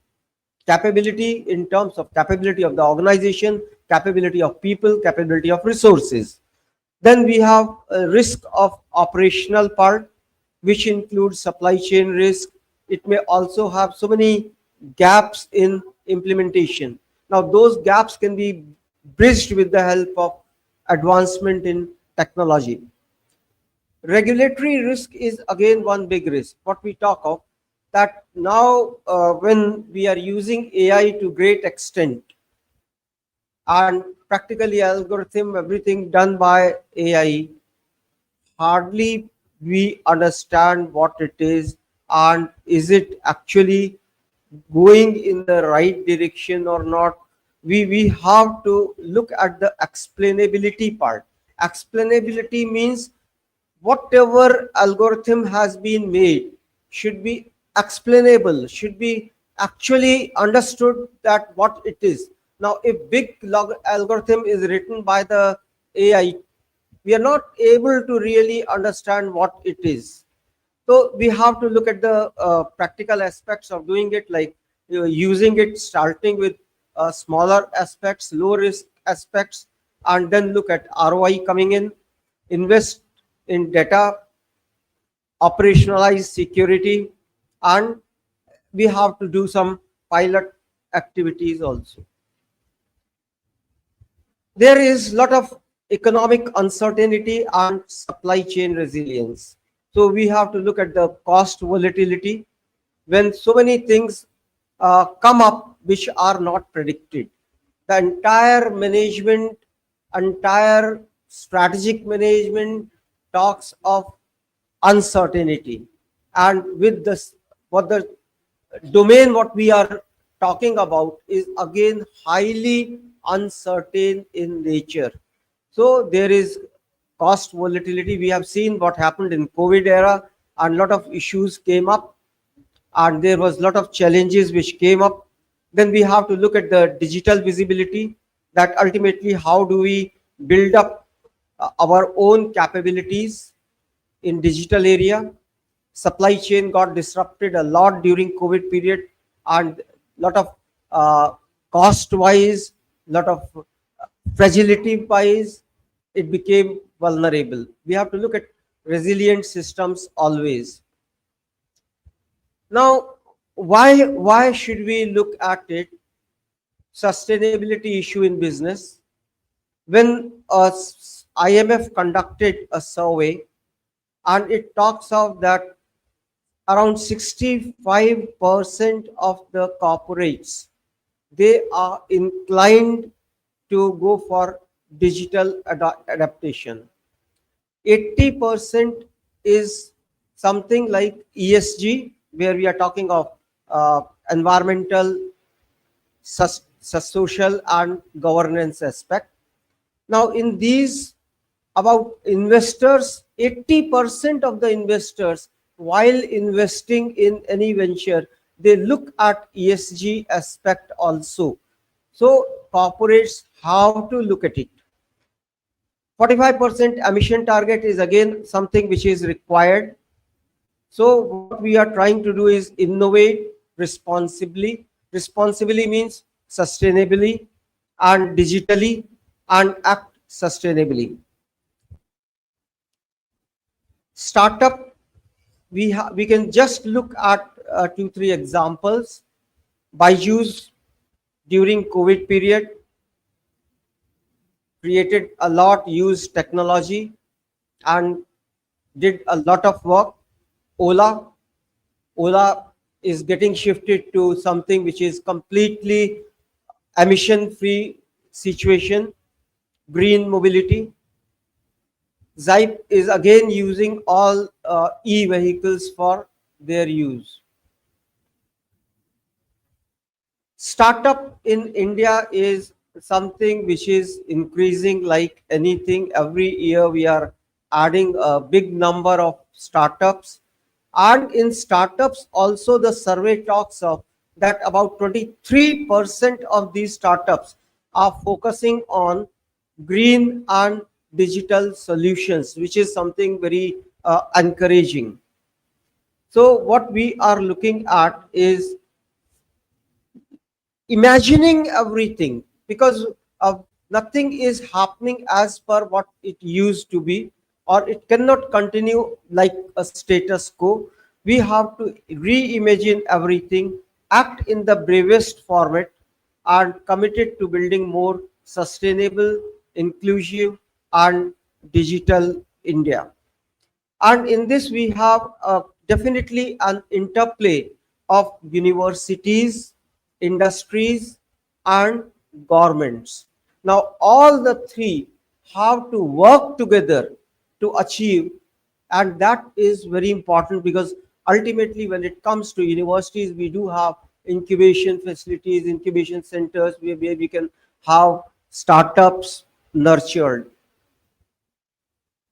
Speaker 6: in terms of capability of the organization, capability of people, capability of resources. Then we have a risk of operational part, which includes supply chain risk. It may also have so many gaps in implementation. Now those gaps can be bridged with the help of advancement in technology. Regulatory risk is again one big risk. What we talk of, that now when we are using AI to great extent, and practically algorithm, everything done by AI, hardly we understand what it is and is it actually going in the right direction or not. We have to look at the explainability part. Explainability means whatever algorithm has been made should be explainable, should be actually understood that what it is. Now if big algorithm is written by the AI, we are not able to really understand what it is. So we have to look at the practical aspects of doing it, like using it, starting with smaller aspects, low risk aspects, and then look at ROI coming in, invest in data, operationalize security, and we have to do some pilot activities also. There is a lot of economic uncertainty and supply chain resilience. So we have to look at the cost volatility when so many things come up which are not predicted. The entire management, entire strategic management talks of uncertainty. And with this, what the domain what we are talking about is again highly uncertain in nature. So there is cost volatility. We have seen what happened in COVID era, and a lot of issues came up, and there was a lot of challenges which came up. Then we have to look at the digital visibility, that ultimately how do we build up our own capabilities in digital area. Supply chain got disrupted a lot during COVID period, and lot of cost wise, lot of fragility wise, it became vulnerable. We have to look at resilient systems always. Now why should we look at it? Sustainability issue in business. When IMF conducted a survey, and it talks of that around 65% of the corporates, they are inclined to go for digital adaptation. 80% is something like ESG, where we are talking of environmental, social and governance aspect. Now in these, about investors, 80% of the investors, while investing in any venture, they look at ESG aspect also. So corporates have to look at it. 45% emission target is again something which is required. So what we are trying to do is innovate responsibly. Responsibly means sustainably and digitally, and act sustainably. Startup, we can just look at 2-3 examples. Byju's during COVID period created a lot, used technology and did a lot of work. Ola is getting shifted to something which is completely emission free situation, green mobility. Zype is again using all e-vehicles for their use. Startup in India is something which is increasing like anything. Every year we are adding a big number of startups. And in startups also the survey talks of that about 23% of these startups are focusing on green and digital solutions, which is something very encouraging. So what we are looking at is imagining everything, because nothing is happening as per what it used to be, or it cannot continue like a status quo. We have to reimagine everything, act in the bravest format, and committed to building more sustainable, inclusive, and digital India. And in this we have definitely an interplay of universities, industries, and governments. Now all the three have to work together to achieve, and that is very important, because ultimately when it comes to universities we do have incubation facilities, incubation centers where we can have startups nurtured.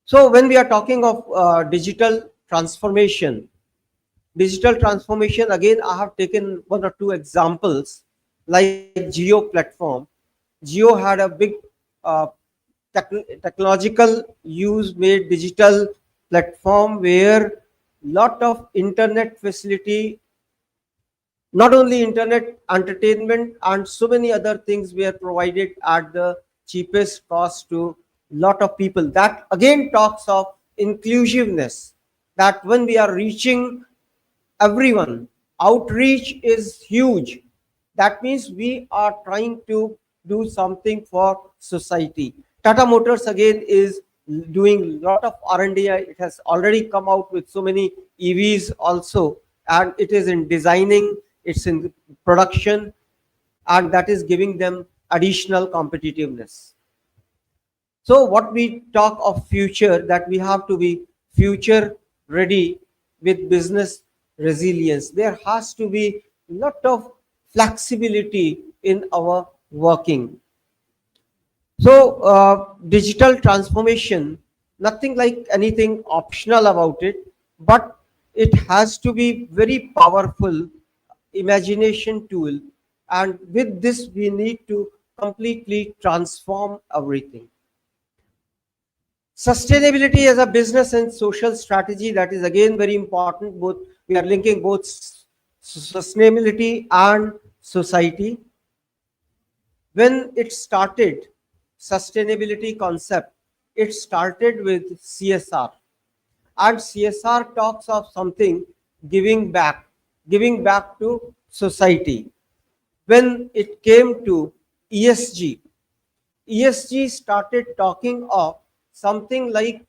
Speaker 6: So when we are talking of digital transformation, again I have taken 1 or 2 examples like Geo platform. Geo had a big technological use made digital platform where lot of internet facility, not only internet, entertainment and so many other things were provided at the cheapest cost to lot of people. That again talks of inclusiveness, that when we are reaching everyone, outreach is huge. That means we are trying to do something for society. Tata Motors again is doing lot of R&D. It has already come out with so many EVs also, and it is in designing, it's in production, and that is giving them additional competitiveness. So what we talk of future, that we have to be future ready with business resilience. There has to be lot of flexibility in our working. So digital transformation, nothing like anything optional about it, but it has to be very powerful imagination tool, and with this we need to completely transform everything. Sustainability as a business and social strategy, that is again very important. Both we are linking both sustainability and society. When it started, sustainability concept, it started with CSR, and CSR talks of something giving back to society. When it came to ESG, ESG started talking of something like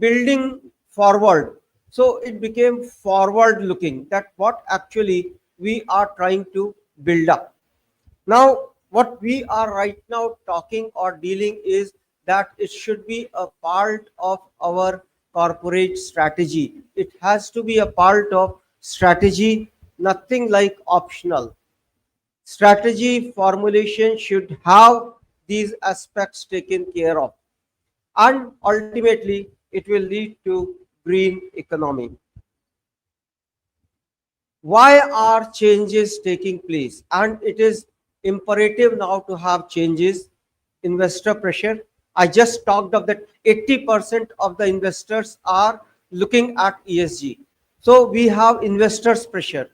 Speaker 6: building forward. So it became forward looking, that what actually we are trying to build up. Now what we are right now talking or dealing is that it should be a part of our corporate strategy. It has to be a part of strategy, nothing like optional. Strategy formulation should have these aspects taken care of, and ultimately it will lead to green economy. Why are changes taking place? And it is imperative now to have changes. Investor pressure, I just talked of that 80% of the investors are looking at ESG. So we have investors pressure.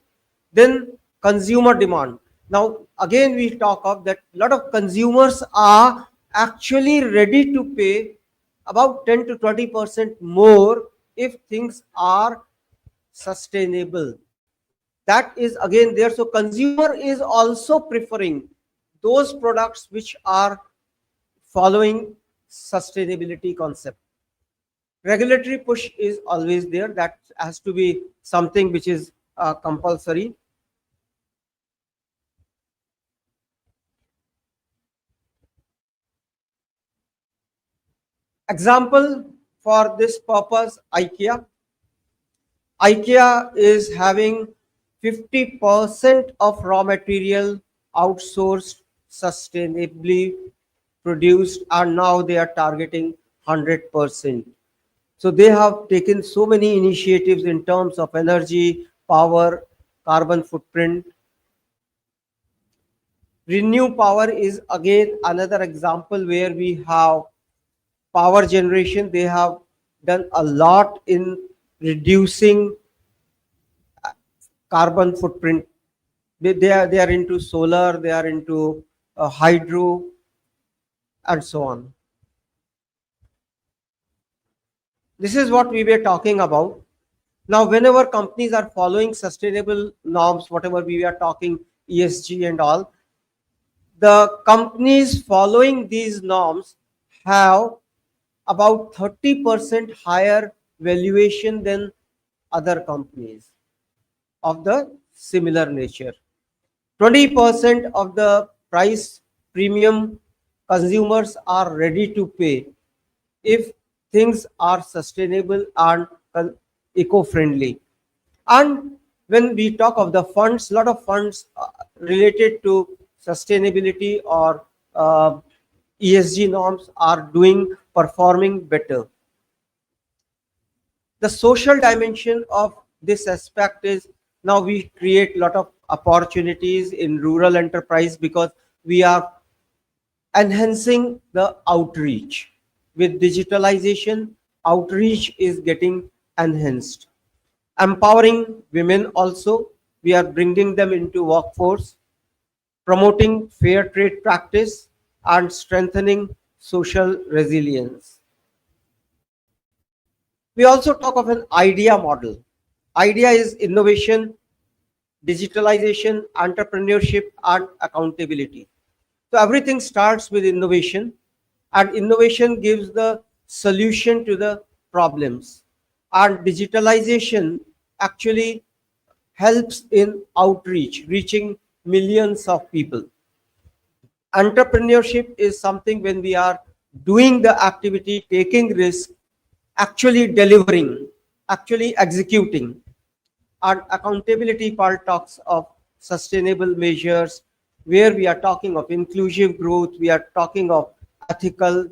Speaker 6: Then consumer demand. Now again we talk of that a lot of consumers are actually ready to pay about 10 to 20% more if things are sustainable. That is again there. So consumer is also preferring those products which are following sustainability concept. Regulatory push is always there. That has to be something which is compulsory. Example for this purpose, IKEA. IKEA is having 50% of raw material outsourced, sustainably produced, and now they are targeting 100%. So they have taken so many initiatives in terms of energy, power, carbon footprint. Renew Power is again another example where we have power generation. They have done a lot in reducing carbon footprint. They are into solar, they are into hydro, and so on. This is what we were talking about. Now, whenever companies are following sustainable norms, whatever we are talking, ESG and all, the companies following these norms have about 30% higher valuation than other companies of the similar nature. 20% of the price premium consumers are ready to pay if things are sustainable and eco-friendly. And when we talk of the funds, a lot of funds related to sustainability or ESG norms are performing better. The social dimension of this aspect is now we create a lot of opportunities in rural enterprise because we are enhancing the outreach. With digitalization, outreach is getting enhanced. Empowering women also, we are bringing them into workforce, promoting fair trade practice and strengthening social resilience. We also talk of an idea model. Idea is innovation, digitalization, entrepreneurship, and accountability. So everything starts with innovation, and innovation gives the solution to the problems. And digitalization actually helps in outreach, reaching millions of people. Entrepreneurship is something when we are doing the activity, taking risk, actually delivering, actually executing. And accountability part talks of sustainable measures, where we are talking of inclusive growth, we are talking of ethical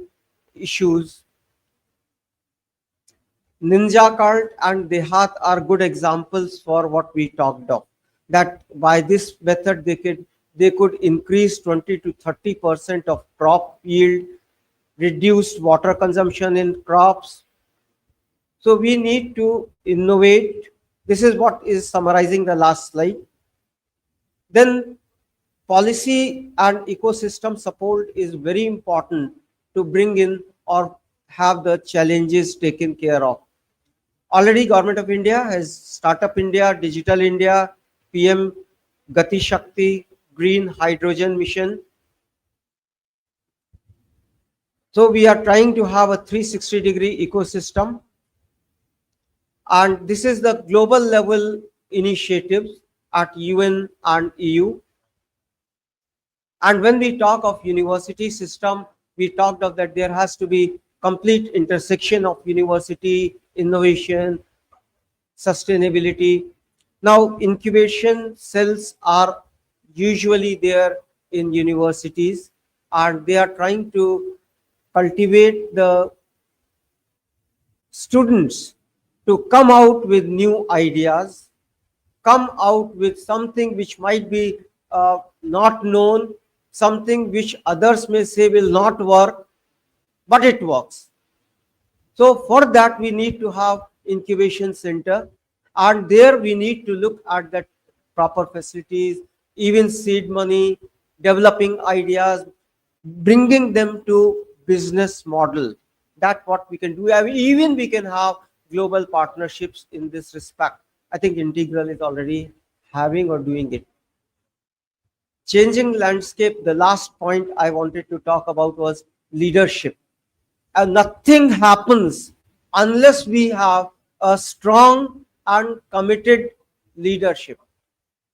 Speaker 6: issues. Ninja Cart and Dehat are good examples for what we talked of. That by this method they could increase 20 to 30% of crop yield, reduce water consumption in crops. So we need to innovate. This is what is summarizing the last slide. Then policy and ecosystem support is very important to bring in or have the challenges taken care of. Already Government of India has Startup India, Digital India, PM Gati Shakti, Green Hydrogen Mission. So we are trying to have a 360-degree ecosystem. And this is the global level initiatives at UN and EU. And when we talk of university system, we talked of that there has to be complete intersection of university, innovation, sustainability. Now, incubation cells are usually there in universities, and they are trying to cultivate the students to come out with new ideas, come out with something which might be not known, something which others may say will not work, but it works. So for that, we need to have incubation center, and there we need to look at the proper facilities, even seed money, developing ideas, bringing them to business model. That's what we can do. Even we can have global partnerships in this respect. I think Integral is already having or doing it. Changing landscape, the last point I wanted to talk about was leadership. And nothing happens unless we have a strong and committed leadership.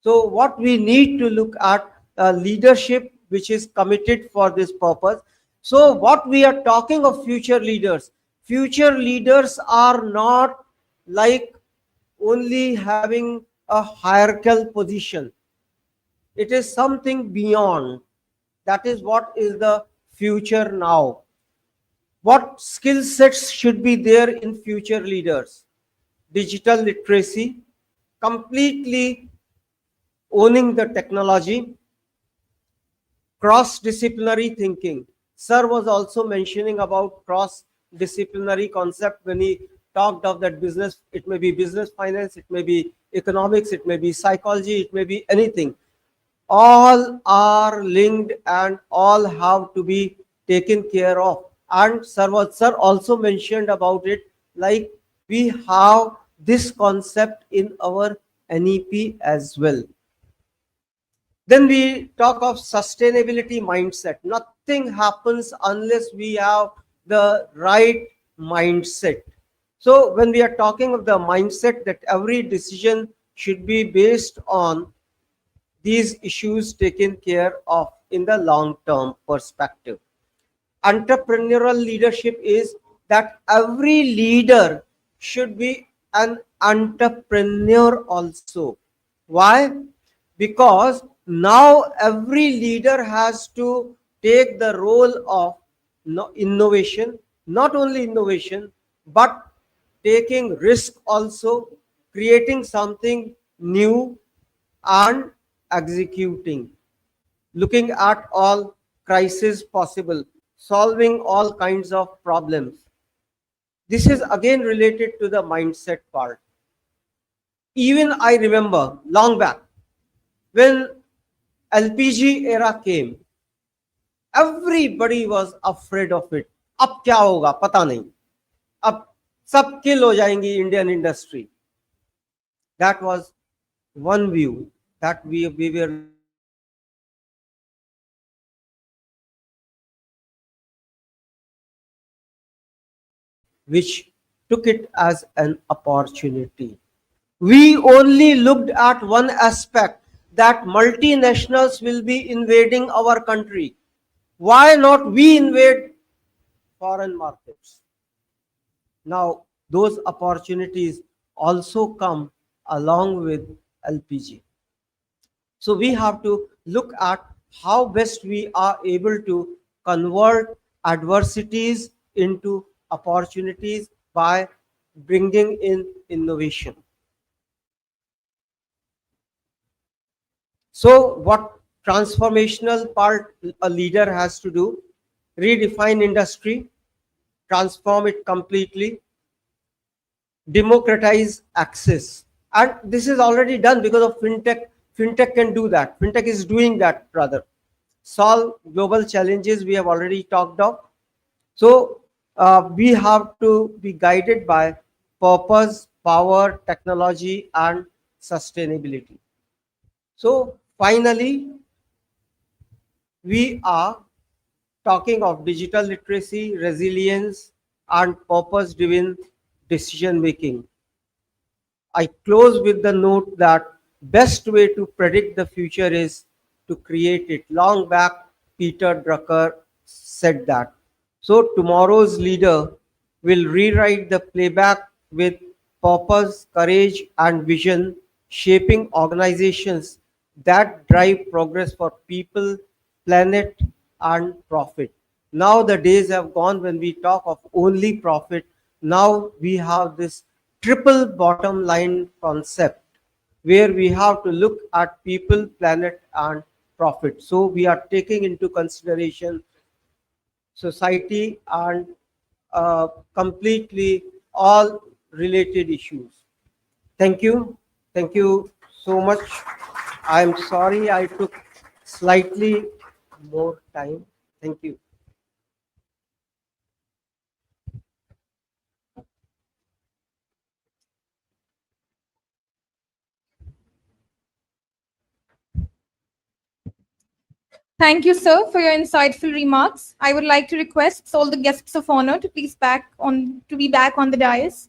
Speaker 6: So what we need to look at leadership which is committed for this purpose. So what we are talking of future leaders are not like only having a hierarchical position. It is something beyond. That is what is the future now. What skill sets should be there in future leaders? Digital literacy, completely owning the technology, cross-disciplinary thinking. Sir was also mentioning about cross-disciplinary concept when he talked of that business. It may be business finance, it may be economics, it may be psychology, it may be anything. All are linked and all have to be taken care of. And sir also mentioned about it, like we have this concept in our NEP as well. Then we talk of sustainability mindset. Nothing happens unless we have the right mindset. So when we are talking of the mindset, that every decision should be based on these issues taken care of in the long-term perspective. Entrepreneurial leadership is that every leader should be an entrepreneur also. Why? Because now every leader has to take the role of innovation, not only innovation, but taking risk also, creating something new and executing, looking at all crises possible, solving all kinds of problems. This is again related to the mindset part. Even I remember long back when LPG era came, everybody was afraid of it. अब क्या होगा पता नहीं, अब सब kill हो जाएंगी Indian industry. That was one view that we were which took it as an opportunity. We only looked at one aspect, that multinationals will be invading our country. Why not we invade foreign markets? Now, those opportunities also come along with LPG. So we have to look at how best we are able to convert adversities into opportunities by bringing in innovation. So what transformational part a leader has to do? Redefine industry, transform it completely, democratize access. And this is already done because of fintech. Fintech can do that. Fintech is doing that rather. Solve global challenges we have already talked of. So we have to be guided by purpose, power, technology, and sustainability. So finally, we are talking of digital literacy, resilience, and purpose-driven decision making. I close with the note that best way to predict the future is to create it. Long back, Peter Drucker said that. So tomorrow's leader will rewrite the playback with purpose, courage, and vision, shaping organizations that drive progress for people, planet, and profit. Now the days have gone when we talk of only profit. Now we have this triple bottom line concept where we have to look at people, planet, and profit. So we are taking into consideration society and completely all related issues. Thank you. Thank you so much. I'm sorry I took slightly more time. Thank you.
Speaker 2: Thank you, sir, for your insightful remarks. I would like to request all the guests of honor to please be back on the dais.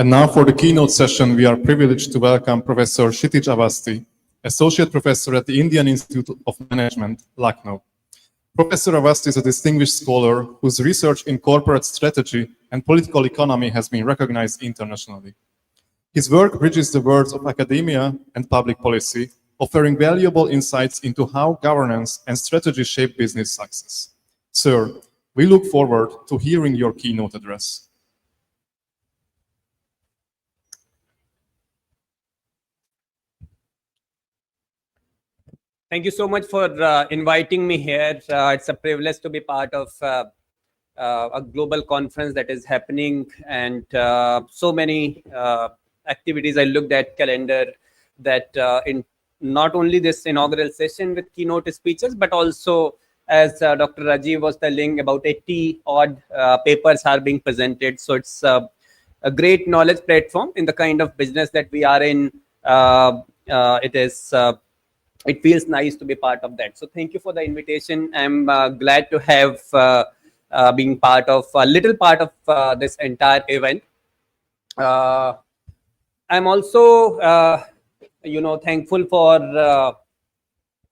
Speaker 1: And now for the keynote session, we are privileged to welcome Professor Kshitij Awasthi, Associate Professor at the Indian Institute of Management, Lucknow. Professor Awasthi is a distinguished scholar whose research in corporate strategy and political economy has been recognized internationally. His work bridges the worlds of academia and public policy, offering valuable insights into how governance and strategy shape business success. Sir, we look forward to hearing your keynote address.
Speaker 7: Thank you so much for inviting me here. It's a privilege to be part of a global conference that is happening, and so many activities. I looked at calendar that in not only this inaugural session with keynote speeches, but also as Dr. Rajiv was telling, about 80 odd papers are being presented. So it's a great knowledge platform in the kind of business that we are in. It feels nice to be part of that. So thank you for the invitation. I'm glad to have been part of a little part of this entire event. I'm also, thankful for,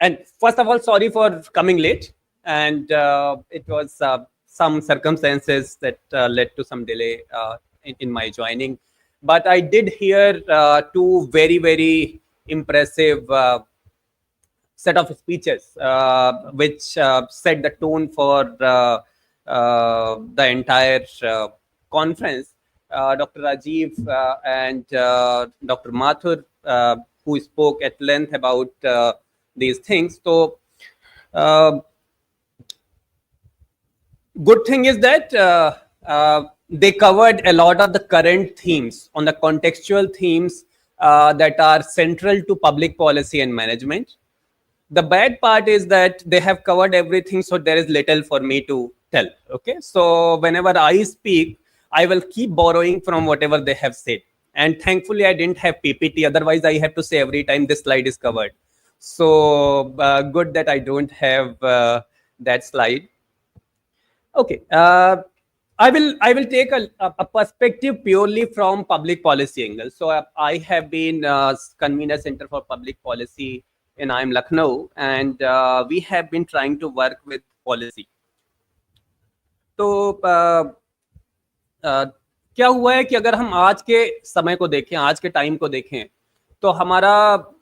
Speaker 7: and first of all, sorry for coming late. And it was some circumstances that led to some delay in my joining. But I did hear two very, very impressive set of speeches, which set the tone for the entire conference. Dr. Rajiv and Dr. Mathur, who spoke at length about these things. So, good thing is that they covered a lot of the current themes, on the contextual themes that are central to public policy and management. The bad part is that they have covered everything, so there is little for me to tell. Okay, so whenever I speak, I will keep borrowing from whatever they have said. And thankfully, I didn't have PPT. Otherwise, I have to say every time this slide is covered. So good that I don't have that slide. Okay, I will take a perspective purely from public policy angle. So I have been convener Center for Public Policy in IIM Lucknow, and we have been trying to work with policy. तो क्या हुआ है कि अगर हम आज के समय को देखें, आज के टाइम को देखें, तो हमारा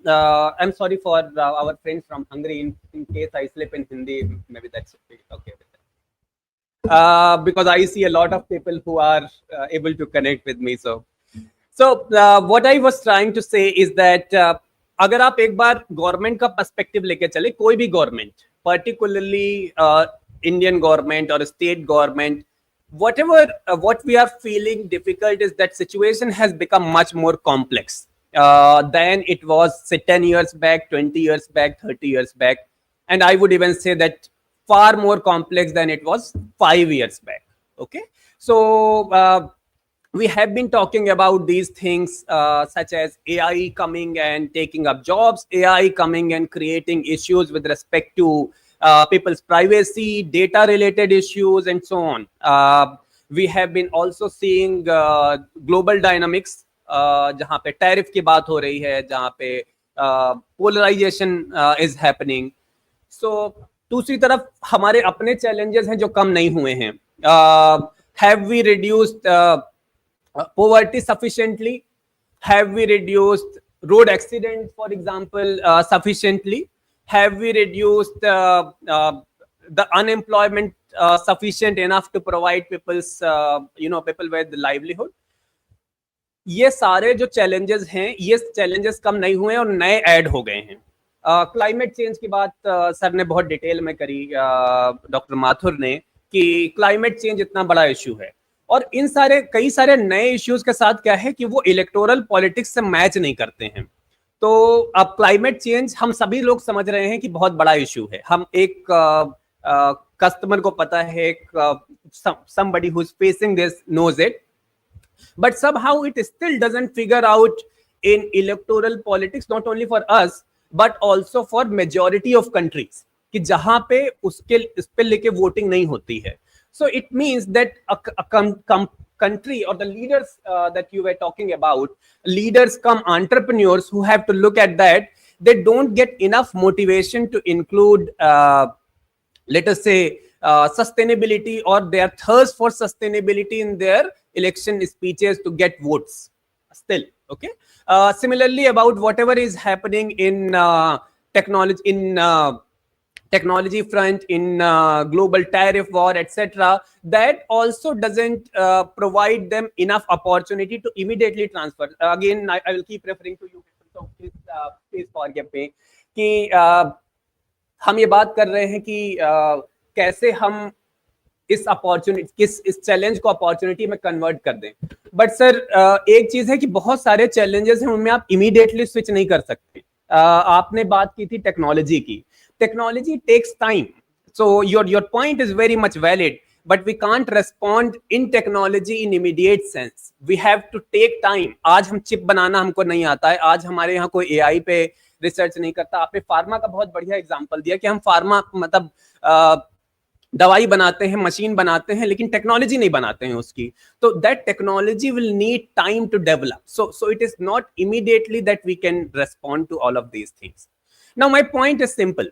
Speaker 7: I am sorry for our friends from Hungary in case I slip in Hindi, maybe that's okay. Because I see a lot of people who are able to connect with me. So what I was trying to say is that अगर आप एक बार government का perspective लेके चले, कोई भी government, particularly Indian government और state government, what we are feeling difficult is that situation has become much more complex than it was, say, 10 years back, 20 years back, 30 years back, and I would even say that far more complex than it was 5 years back. Okay, so we have been talking about these things such as AI coming and taking up jobs, AI coming and creating issues with respect to people's privacy, data related issues, and so on. We have been also seeing global dynamics, जहाँ पे tariff की बात हो रही है, जहाँ पे polarization is happening. So दूसरी तरफ हमारे अपने challenges हैं जो कम नहीं हुए हैं. Have we reduced poverty sufficiently? Have we reduced road accidents, for example, sufficiently? Have we reduced the unemployment sufficient enough to provide people's, people with livelihood? ये सारे जो challenges हैं, ये challenges कम नहीं हुए और नए add हो गए हैं. क्लाइमेट चेंज की बात सर ने बहुत डिटेल में करी, डॉक्टर माथुर ने, कि क्लाइमेट चेंज इतना बड़ा इशू है. और इन सारे कई सारे नए इश्यूज के साथ क्या है कि वो इलेक्टोरल पॉलिटिक्स से मैच नहीं करते हैं। तो अब क्लाइमेट चेंज हम सभी लोग समझ रहे हैं कि बहुत बड़ा इशू है। हम एक कस्टमर को पता है, somebody who's facing this knows it, but somehow it still doesn't figure out in electoral politics, not only for us but also for majority of countries, कि जहां पे उसके इस पे लेके वोटिंग नहीं होती है। So it means that a country or the leaders that you were talking about, leaders come entrepreneurs who have to look at that, they don't get enough motivation to include let us say sustainability or their thirst for sustainability in their election speeches to get votes still. Okay. Similarly, about whatever is happening in technology front, in global tariff war, etc., that also doesn't provide them enough opportunity to immediately transfer. Again, I will keep referring to you, so please forgive me कि हम ये बात कर रहे हैं कि कैसे हम इस अपॉर्चुनिटी, इस चैलेंज को अपॉर्चुनिटी में कन्वर्ट कर दें। बट सर एक चीज है कि बहुत सारे चैलेंजेस हैं, उनमें आप इमीडिएटली स्विच नहीं कर सकते। आपने बात की थी टेक्नोलॉजी की। Technology takes time, so your point is very much valid, but we can't respond in technology in immediate sense. We have to take time. आज हम चिप बनाना हमको नहीं आता है, आज हमारे यहाँ कोई AI पे रिसर्च नहीं करता। आपने फार्मा का बहुत बढ़िया एग्जांपल दिया कि हम फार्मा मतलब दवाई बनाते हैं, मशीन बनाते हैं, लेकिन टेक्नोलॉजी नहीं बनाते हैं उसकी। तो that technology will need time to develop, so it is not immediately that we can respond to all of these things. Now my point is simple.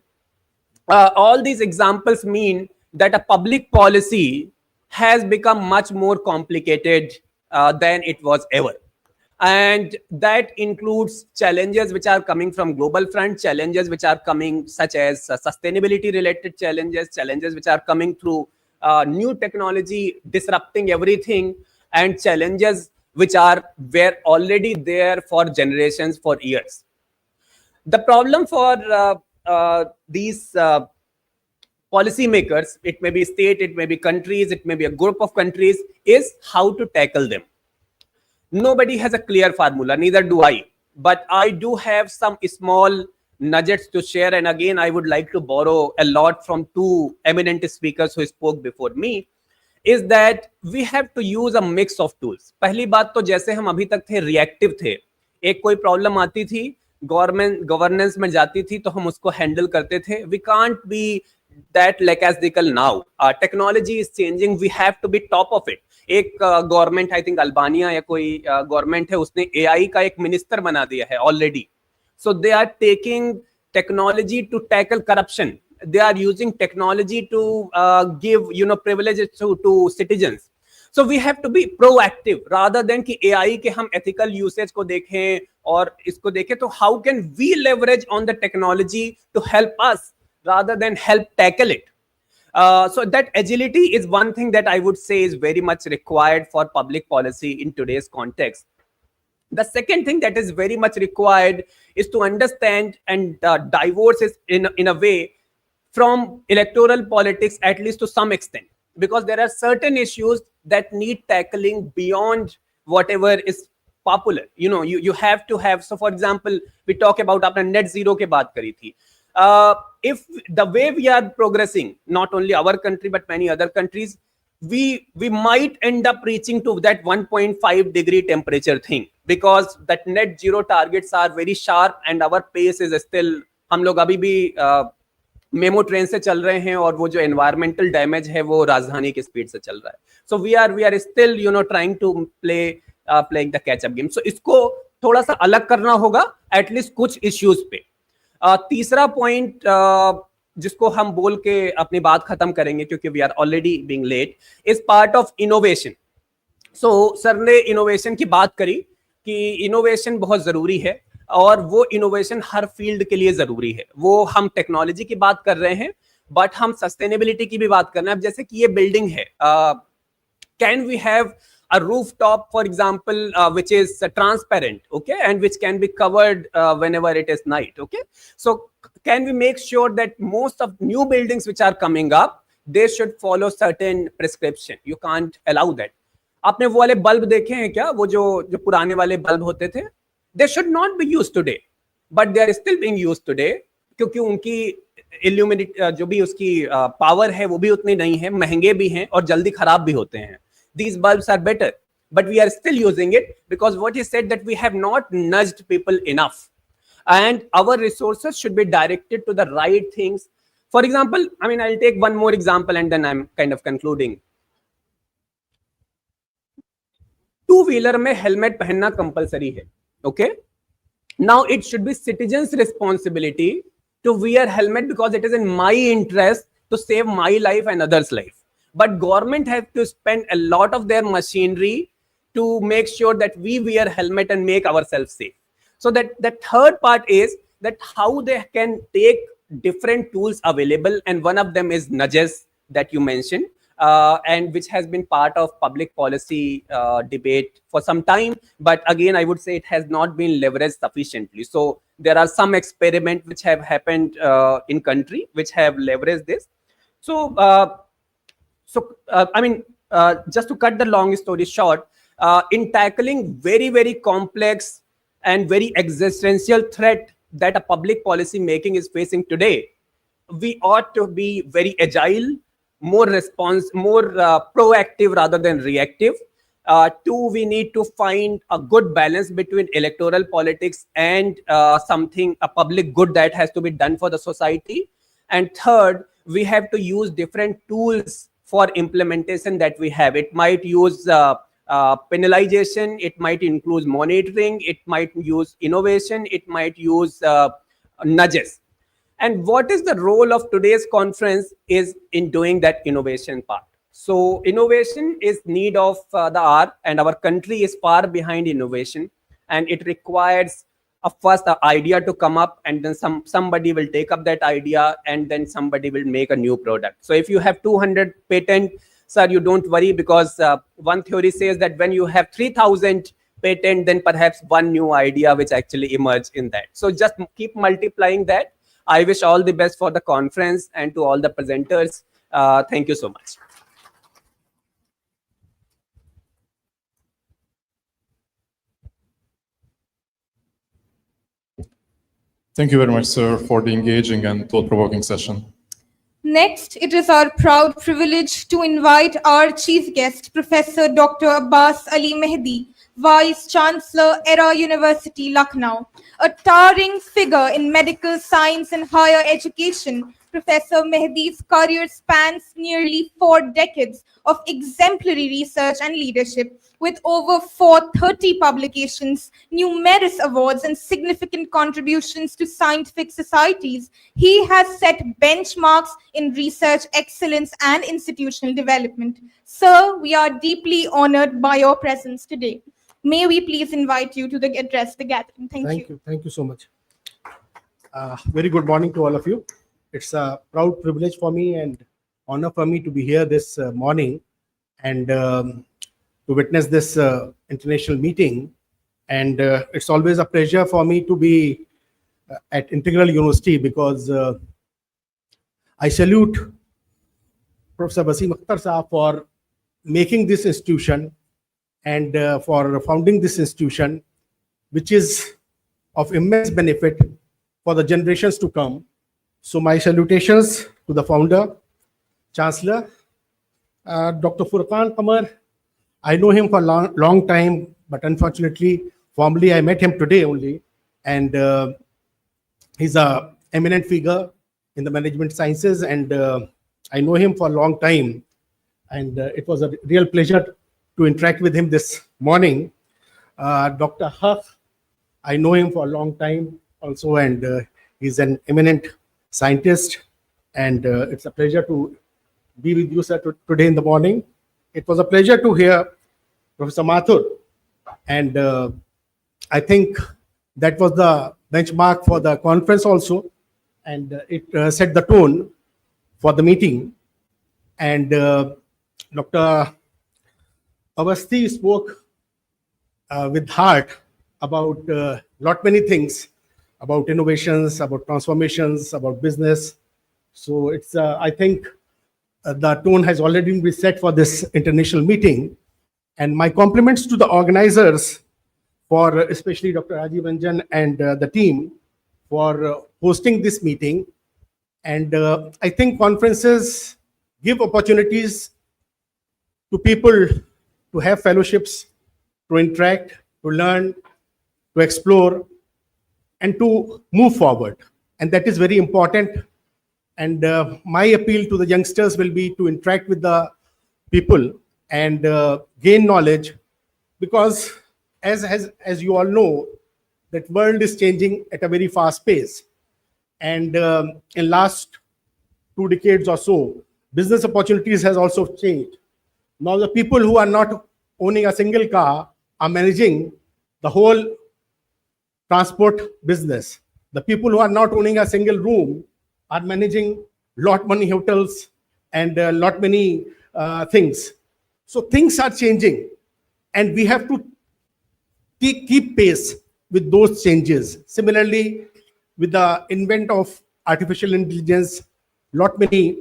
Speaker 7: All these examples mean that a public policy has become much more complicated than it was ever. And that includes challenges which are coming from global front, challenges which are coming such as sustainability related challenges, challenges which are coming through new technology disrupting everything, and challenges which were already there for generations, for years. The problem for these policymakers, it may be state, it may be countries, it may be a group of countries, is how to tackle them. Nobody has a clear formula, neither do I, but I do have some small nuggets to share. And again, I would like to borrow a lot from two eminent speakers who spoke before me, is that we have to use a mix of tools. पहली बात तो जैसे हम अभी तक थे reactive थे, एक कोई प्रॉब्लम आती थी, गवर्नेंस में जाती थी, तो हम उसको हैंडल करते थे. We can't be that lackadaisical now. Technology is changing, we have to be top of it. एक गवर्नमेंट, आई थिंक अल्बानिया या कोई गवर्नमेंट है, उसने AI का एक मिनिस्टर बना दिया है already. So they are taking technology to tackle corruption. They are using technology to give privileges to citizens. So we have to be proactive rather than कि AI के हम ethical usage को देखें और इसको देखें. तो how can we leverage on the technology to help us rather than help tackle it? So that agility is one thing that I would say is very much required for public policy in today's context. The second thing that is very much required is to understand and divorce is in a way from electoral politics, at least to some extent, because there are certain issues that need tackling beyond whatever is popular. You have to have, so for example, we talk about आपने net zero के बात करी थी. If the way we are progressing, not only our country but many other countries, we might end up reaching to that 1.5 degree temperature thing, because that net zero targets are very sharp and our pace is still, हम लोग अभी भी MEMU train से चल रहे हैं और वो जो एनवायरमेंटल डैमेज है वो राजधानी की स्पीड से चल रहा है. So we are still trying to playing the catch up game. So इसको थोड़ा सा अलग करना होगा एटलीस्ट कुछ इश्यूज पे. तीसरा पॉइंट जिसको हम बोल के अपनी बात खत्म करेंगे क्योंकि we are already being late, is part of innovation. So sir ने इनोवेशन की बात करी कि इनोवेशन बहुत जरूरी है और वो इनोवेशन हर फील्ड के लिए जरूरी है. वो हम टेक्नोलॉजी की बात कर रहे हैं बट हम सस्टेनेबिलिटी की भी बात कर रहे हैं. अब जैसे कि ये बिल्डिंग है, can we have a rooftop, for example, which is transparent, okay, and which can be covered whenever it is night, okay? So can we make sure that most of new buildings which are coming up, they should follow certain prescription? You can't allow that. आपने वो वाले bulb देखे हैं क्या, वो जो पुराने वाले बल्ब होते थे? They should not be used today, but they are still being used today, क्योंकि उनकी इल्यूमिनेट जो भी उसकी पावर है वो भी उतनी नहीं है, महंगे भी हैं और जल्दी खराब भी होते हैं. These bulbs are better, but we are still using it because what he said that we have not nudged people enough, and our resources should be directed to the right things. For example, I mean, I'll take one more example and then I'm kind of concluding. Two wheeler में helmet पहनना compulsory है. Okay, now it should be citizens responsibility to wear helmet because it is in my interest to save my life and others' life. But government have to spend a lot of their machinery to make sure that we wear helmet and make ourselves safe. So that the third part is that how they can take different tools available, and one of them is nudges that you mentioned, and which has been part of public policy debate for some time. But again, I would say it has not been leveraged sufficiently. So there are some experiments which have happened in country which have leveraged this. So, I mean, just to cut the long story short, in tackling very, very complex and very existential threat that a public policy making is facing today, we ought to be very agile, more proactive rather than reactive. Two, we need to find a good balance between electoral politics and a public good that has to be done for the society. And third, we have to use different tools for implementation that we have. It might use penalization, it might include monitoring, it might use innovation, it might use nudges. And what is the role of today's conference is in doing that innovation part. So innovation is need of the hour, and our country is far behind innovation, and it requires first the idea to come up, and then somebody will take up that idea, and then somebody will make a new product. So if you have 200 patent, sir, you don't worry, because one theory says that when you have 3,000 patent, then perhaps one new idea which actually emerge in that. So just keep multiplying that. I wish all the best for the conference and to all the presenters. Thank you so much.
Speaker 1: Thank you very much, sir, for the engaging and thought-provoking session.
Speaker 2: Next, it is our proud privilege to invite our chief guest, Professor Dr. Abbas Ali Mehdi, Vice Chancellor, Era University, Lucknow. A towering figure in medical science and higher education, Professor Mehdi's career spans nearly 4 decades of exemplary research and leadership, with over 430 publications, numerous awards, and significant contributions to scientific societies. He has set benchmarks in research excellence and institutional development. Sir, we are deeply honored by your presence today. May we please invite you to address the gathering. Thank you.
Speaker 8: Thank you so much. Very good morning to all of you. It's a proud privilege for me and honor for me to be here this morning and to witness this international meeting. And it's always a pleasure for me to be at Integral University, because I salute Professor Wasim Akhtar Saab for making this institution and for founding this institution, which is of immense benefit for the generations to come. So my salutations to the founder, Chancellor, Dr. Furqan Qamar. I know him for a long time, but unfortunately, formally, I met him today only. And he's an eminent figure in the management sciences, and I know him for a long time. And it was a real pleasure to interact with him this morning. Dr. Haq, I know him for a long time also, and he's an eminent scientist. And it's a pleasure to be with you, sir, today in the morning. It was a pleasure to hear Professor Mathur. And I think that was the benchmark for the conference also. And it set the tone for the meeting. And Dr. Awasthi spoke with heart about many things, about innovations, about transformations, about business. So it's, I think the tone has already been set for this international meeting. And my compliments to the organizers for especially Dr. Rajiv Ranjan and the team for hosting this meeting. And I think conferences give opportunities to people to have fellowships, to interact, to learn, to explore, and to move forward. And that is very important. And my appeal to the youngsters will be to interact with the people and gain knowledge, because as you all know, that world is changing at a very fast pace. And in last 2 decades or so, business opportunities has also changed. Now the people who are not owning a single car are managing the whole transport business. The people who are not owning a single room are managing lot many hotels and lot many things. So things are changing, and we have to keep pace with those changes. Similarly, with the invent of artificial intelligence, lot many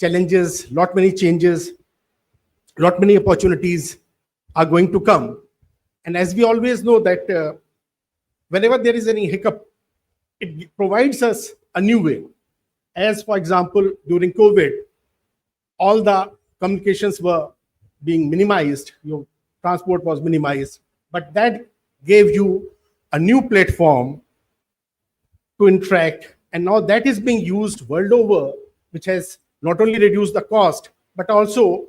Speaker 8: challenges, lot many changes, lot many opportunities are going to come. And as we always know that whenever there is any hiccup, it provides us a new way. As for example, during COVID, all the communications were being minimized, your transport was minimized, but that gave you a new platform to interact. And now that is being used world over, which has not only reduced the cost, but also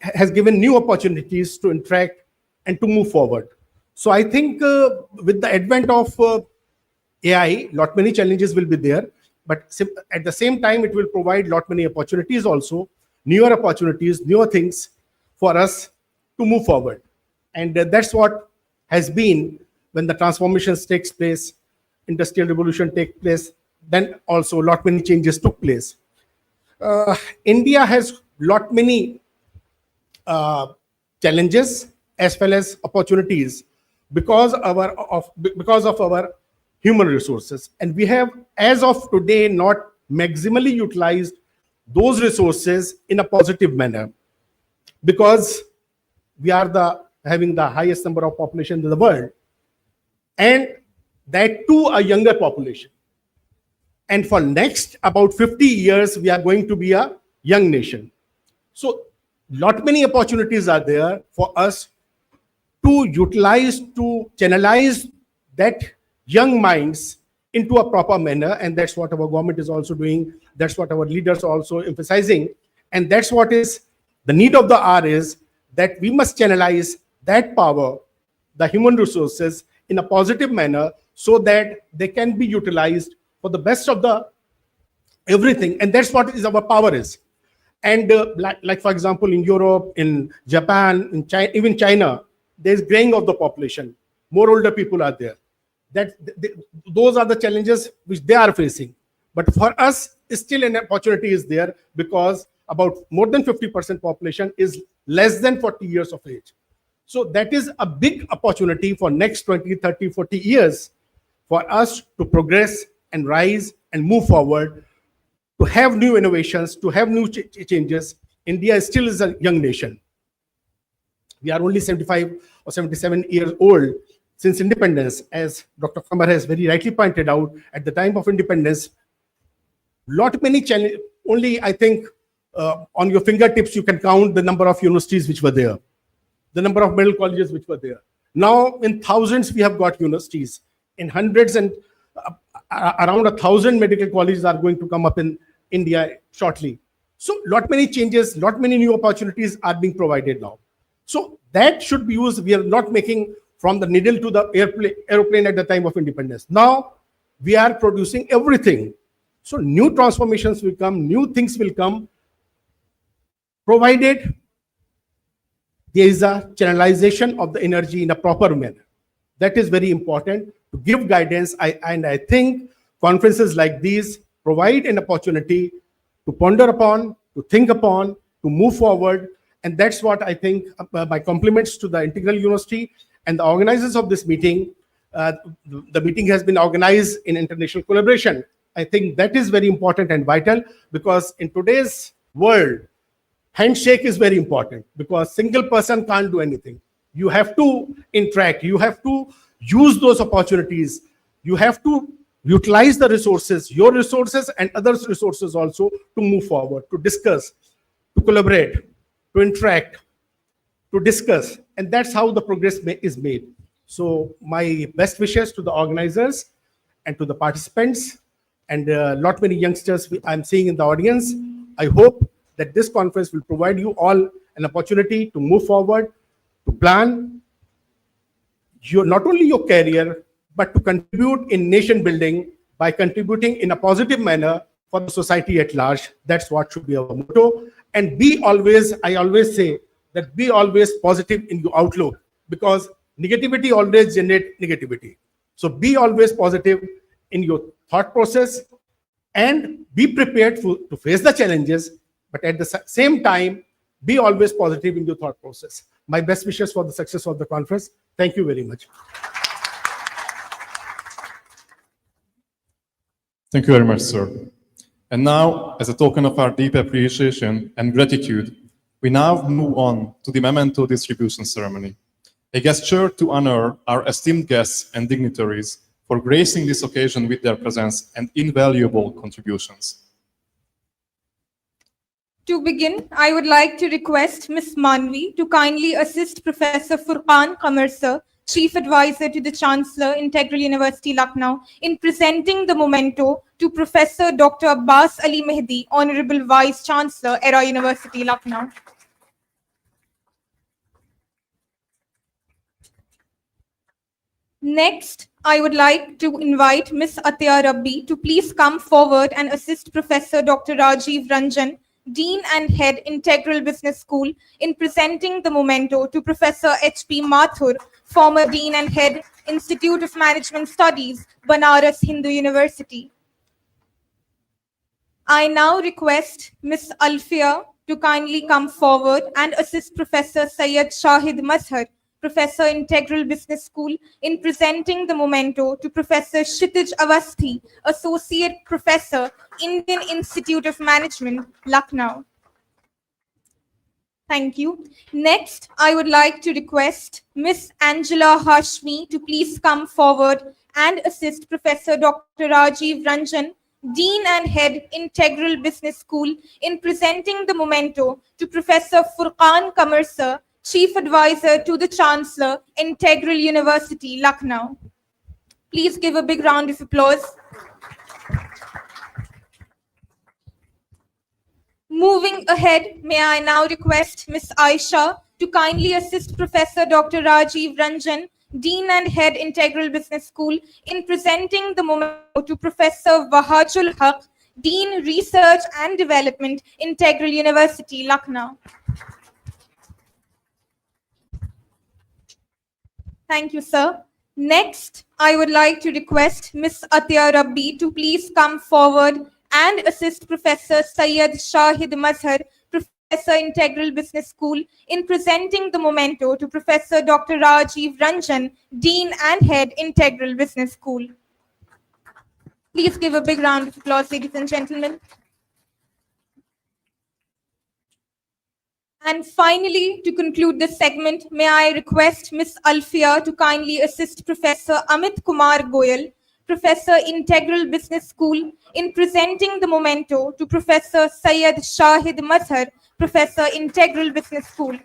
Speaker 8: has given new opportunities to interact and to move forward. So I think with the advent of AI, lot many challenges will be there, but at the same time, it will provide lot many opportunities also, newer opportunities, newer things for us to move forward. And that's what has been when the transformations takes place, industrial revolution takes place, then also lot many changes took place. India has lot many challenges as well as opportunities because of our human resources, and we have as of today not maximally utilized those resources in a positive manner, because we are having the highest number of population in the world, and that too a younger population. And for next about 50 years, we are going to be a young nation. So lot many opportunities are there for us to utilize, to channelize that young minds into a proper manner. And that's what our government is also doing. That's what our leaders are also emphasizing. And that's what is the need of the hour, is that we must channelize that power, the human resources, in a positive manner, so that they can be utilized for the best of the everything. And that's what is our power is. And like for example, in Europe, in Japan, in China, even China, there's graying of the population. More older people are there. Those are the challenges which they are facing. But for us, still an opportunity is there, because about more than 50% population is less than 40 years of age. So that is a big opportunity for next 20, 30, 40 years for us to progress and rise and move forward, to have new innovations, to have new changes. India still is a young nation. We are only 75 or 77 years old since independence. As Dr. Kamar has very rightly pointed out, at the time of independence, lot many challenges, only I think on your fingertips you can count the number of universities which were there, the number of medical colleges which were there. Now in thousands we have got universities, in hundreds, and around 1,000 medical colleges are going to come up in India shortly. So lot many changes, lot many new opportunities are being provided now. So that should be used. We are not making from the needle to the airplane at the time of independence. Now we are producing everything. So new transformations will come, new things will come, provided there is a channelization of the energy in a proper manner. That is very important to give guidance. And I think conferences like these provide an opportunity to ponder upon, to think upon, to move forward. And that's what I think. My compliments to the Integral University and the organizers of this meeting. The meeting has been organized in international collaboration. I think that is very important and vital, because in today's world, handshake is very important because single person can't do anything. You have to interact. You have to use those opportunities. You have to utilize the resources, your resources and others' resources also, to move forward, to discuss, to collaborate, to interact, to discuss. And that's how the progress is made. So my best wishes to the organizers and to the participants and lot many youngsters I'm seeing in the audience. I hope that this conference will provide you all an opportunity to move forward, to plan not only your career, but to contribute in nation building by contributing in a positive manner for the society at large. That's what should be our motto. And I always say that be always positive in your outlook, because negativity always generates negativity. So be always positive in your thought process and be prepared to face the challenges, but at the same time, be always positive in your thought process. My best wishes for the success of the conference. Thank you very much.
Speaker 1: Thank you very much, sir. And now, as a token of our deep appreciation and gratitude, we now move on to the memento distribution ceremony, a gesture to honor our esteemed guests and dignitaries for gracing this occasion with their presence and invaluable contributions.
Speaker 2: To begin, I would like to request Ms. Manvi to kindly assist Professor Furqan Qamar Sir, Chief Advisor to the Chancellor, Integral University, Lucknow, in presenting the memento to Professor Dr. Abbas Ali Mehdi, Honorable Vice Chancellor, Era University, Lucknow. Next, I would like to invite Ms. Atiya Rabbi to please come forward and assist Professor Dr. Rajiv Ranjan, Dean and Head, Integral Business School, in presenting the memento to Professor H.P. Mathur, former Dean and Head, Institute of Management Studies, Banaras Hindu University. I now request Ms. Alfia to kindly come forward and assist Professor Syed Shahid Mazhar, Professor, Integral Business School, in presenting the memento to Professor Kshitij Awasthi, Associate Professor, Indian Institute of Management, Lucknow. Thank you. Next, I would like to request Ms. Angela Hashmi to please come forward and assist Professor Dr. Rajiv Ranjan, Dean and Head, Integral Business School, in presenting the memento to Professor Furqan Qamar Sir, Chief Advisor to the Chancellor, Integral University, Lucknow. Please give a big round of applause. Moving ahead, may I now request Ms. Aisha to kindly assist Professor Dr. Rajiv Ranjan, Dean and Head, Integral Business School, in presenting the memento to Professor Wahajul Haq, Dean, Research and Development, Integral University, Lucknow. Thank you, sir. Next, I would like to request Ms. Atiya Rabbi to please come forward and assist Professor Syed Shahid Mazhar, Professor, Integral Business School, in presenting the memento to Professor Dr. Rajiv Ranjan, Dean and Head, Integral Business School. Please give a big round of applause, ladies and gentlemen. And finally, to conclude this segment, may I request Ms. Alfia to kindly assist Professor Amit Kumar Goyal, Professor, Integral Business School, in presenting the memento to Professor Syed Shahid Mazhar, Professor, Integral Business School.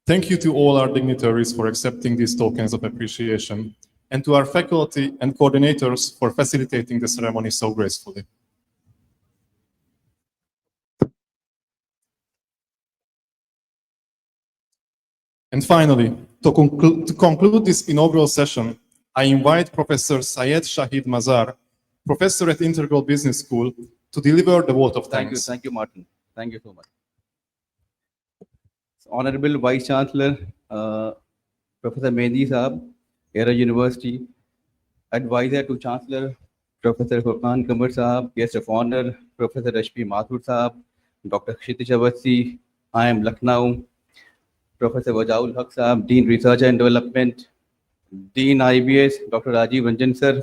Speaker 1: Thank you to all our dignitaries for accepting these tokens of appreciation, and to our faculty and coordinators for facilitating the ceremony so gracefully. And finally, to conclude this inaugural session, I invite Professor Syed Shahid Mazhar, Professor at Integral Business School, to deliver the vote of thanks.
Speaker 9: Thank you, Martin. Thank you so much. Honorable Vice Chancellor, Professor Mehdi Saab, Era University, Advisor to Chancellor, Professor Furqan Qamar Saab, Guest of Honor, Professor H.P. Mathur Saab, Dr. Kshitij Awasthi, I am Lucknow, Professor Wajahul Haq Saab, Dean Research and Development, Dean IBS, Dr. Rajiv Ranjan Sir,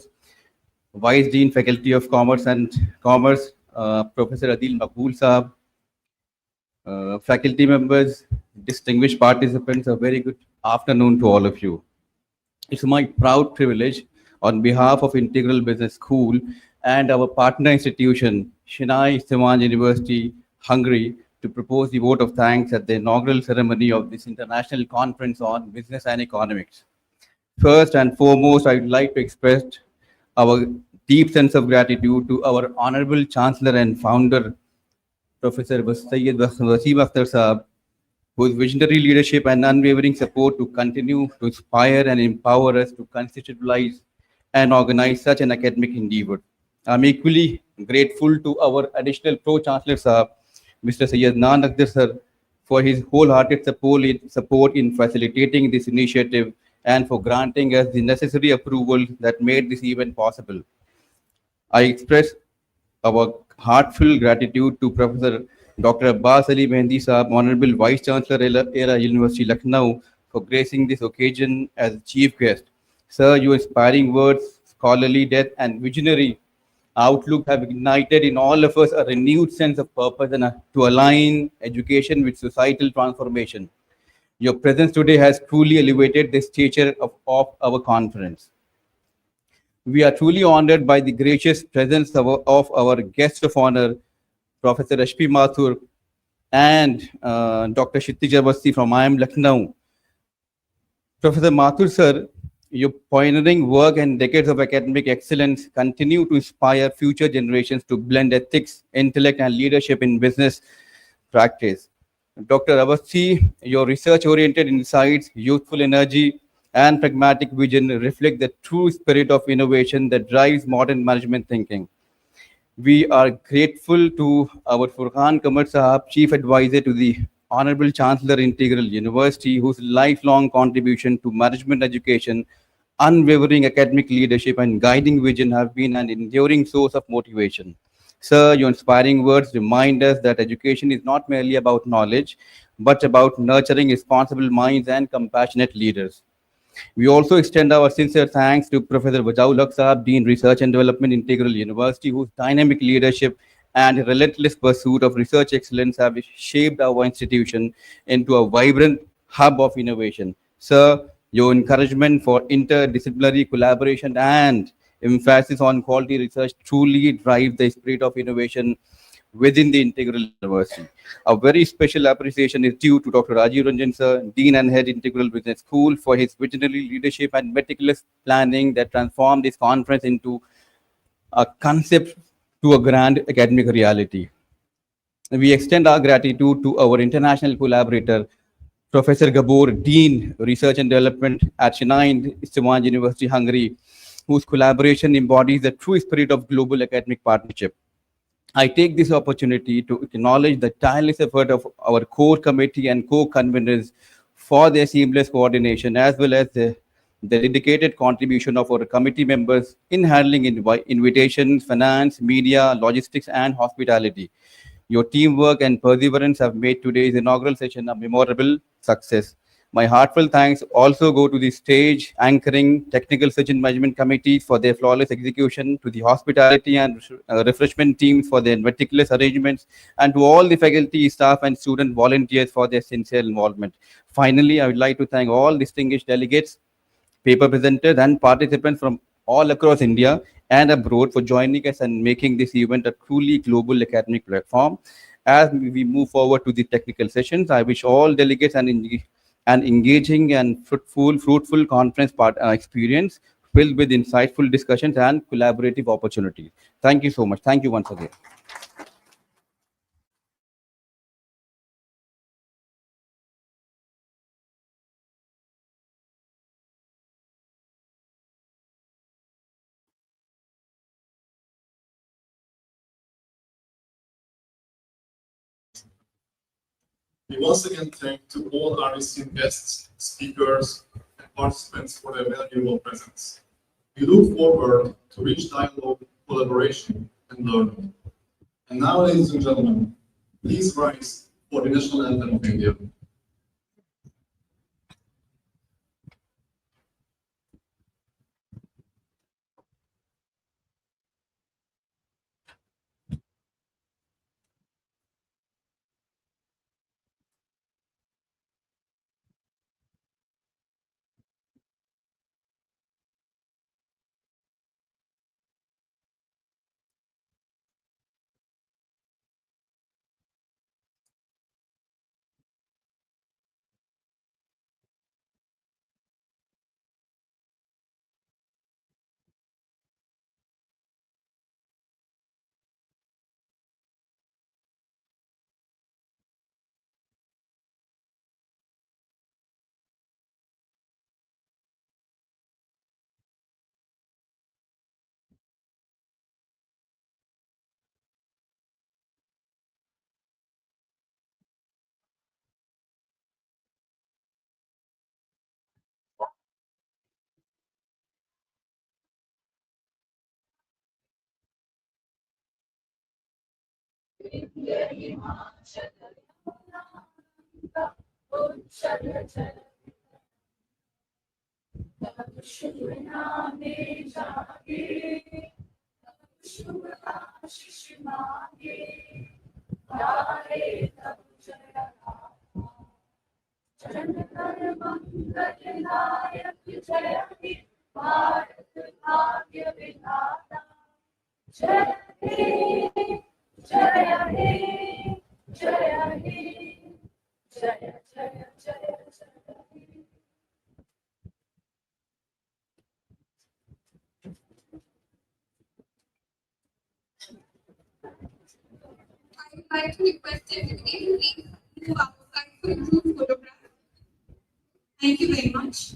Speaker 9: Vice Dean, Faculty of Commerce, Professor Adil Maqbool Saab, faculty members, distinguished participants, a very good afternoon to all of you. It's my proud privilege on behalf of Integral Business School and our partner institution, Széchenyi István University, Hungary, to propose the vote of thanks at the inaugural ceremony of this international conference on business and economics. First and foremost, I would like to express our deep sense of gratitude to our Honorable Chancellor and Founder, Professor Sayyid Wasim Akhtar Saab, whose visionary leadership and unwavering support to continue to inspire and empower us to constitutionalize and organize such an academic endeavor. I'm equally grateful to our additional Pro-Chancellor Saab, Mr. Sayyid Nan Akhtar Sir, for his wholehearted support in facilitating this initiative and for granting us the necessary approval that made this event possible. I express our heartfelt gratitude to Professor Dr. Abbas Ali Mehndi Saab, Honorable Vice Chancellor, Era University, Lucknow, for gracing this occasion as chief guest. Sir, your inspiring words, scholarly depth, and visionary outlook have ignited in all of us a renewed sense of purpose and to align education with societal transformation. Your presence today has truly elevated the stature of our conference. We are truly honored by the gracious presence of our guest of honor, Professor Rashmi Mathur and Dr. Kshitij Awasthi from IIM Lucknow. Professor Mathur sir, your pioneering work and decades of academic excellence continue to inspire future generations to blend ethics, intellect, and leadership in business practice. Dr. Awasthi, your research-oriented insights, youthful energy, and pragmatic vision reflect the true spirit of innovation that drives modern management thinking. We are grateful to our Furqan Qamar Sahab, Chief Advisor to the Honorable Chancellor Integral University, whose lifelong contribution to management education, unwavering academic leadership, and guiding vision have been an enduring source of motivation. Sir, your inspiring words remind us that education is not merely about knowledge, but about nurturing responsible minds and compassionate leaders. We also extend our sincere thanks to Professor Vajaul Haq Saab, Dean Research and Development, Integral University, whose dynamic leadership and relentless pursuit of research excellence have shaped our institution into a vibrant hub of innovation. Sir, your encouragement for interdisciplinary collaboration and emphasis on quality research truly drive the spirit of innovation within the Integral University. A very special appreciation is due to Dr. Rajiv Ranjan sir, Dean and Head Integral Business School, for his visionary leadership and meticulous planning that transformed this conference into a concept to a grand academic reality. We extend our gratitude to our international collaborator, Professor Gabor, Dean, Research and Development at Széchenyi István University, Hungary, whose collaboration embodies the true spirit of global academic partnership. I take this opportunity to acknowledge the tireless effort of our core committee and co-conveners for their seamless coordination, as well as the dedicated contribution of our committee members in handling invitations, finance, media, logistics, and hospitality. Your teamwork and perseverance have made today's inaugural session a memorable success. My heartfelt thanks also go to the stage anchoring technical session management committees for their flawless execution, to the hospitality and refreshment teams for their meticulous arrangements, and to all the faculty, staff, and student volunteers for their sincere involvement. Finally, I would like to thank all distinguished delegates, paper presenters, and participants from all across India and abroad for joining us and making this event a truly global academic platform. As we move forward to the technical sessions, I wish all delegates an engaging and fruitful conference experience filled with insightful discussions and collaborative opportunities. Thank you so much. Thank you once again.
Speaker 1: We once again thank to all our esteemed guests, speakers, and participants for their valuable presence. We look forward to rich dialogue, collaboration, and learning. And now, ladies and gentlemen, please rise for the national anthem of India.
Speaker 10: I would like to request everybody to please move outside for a group photograph. Thank you very much.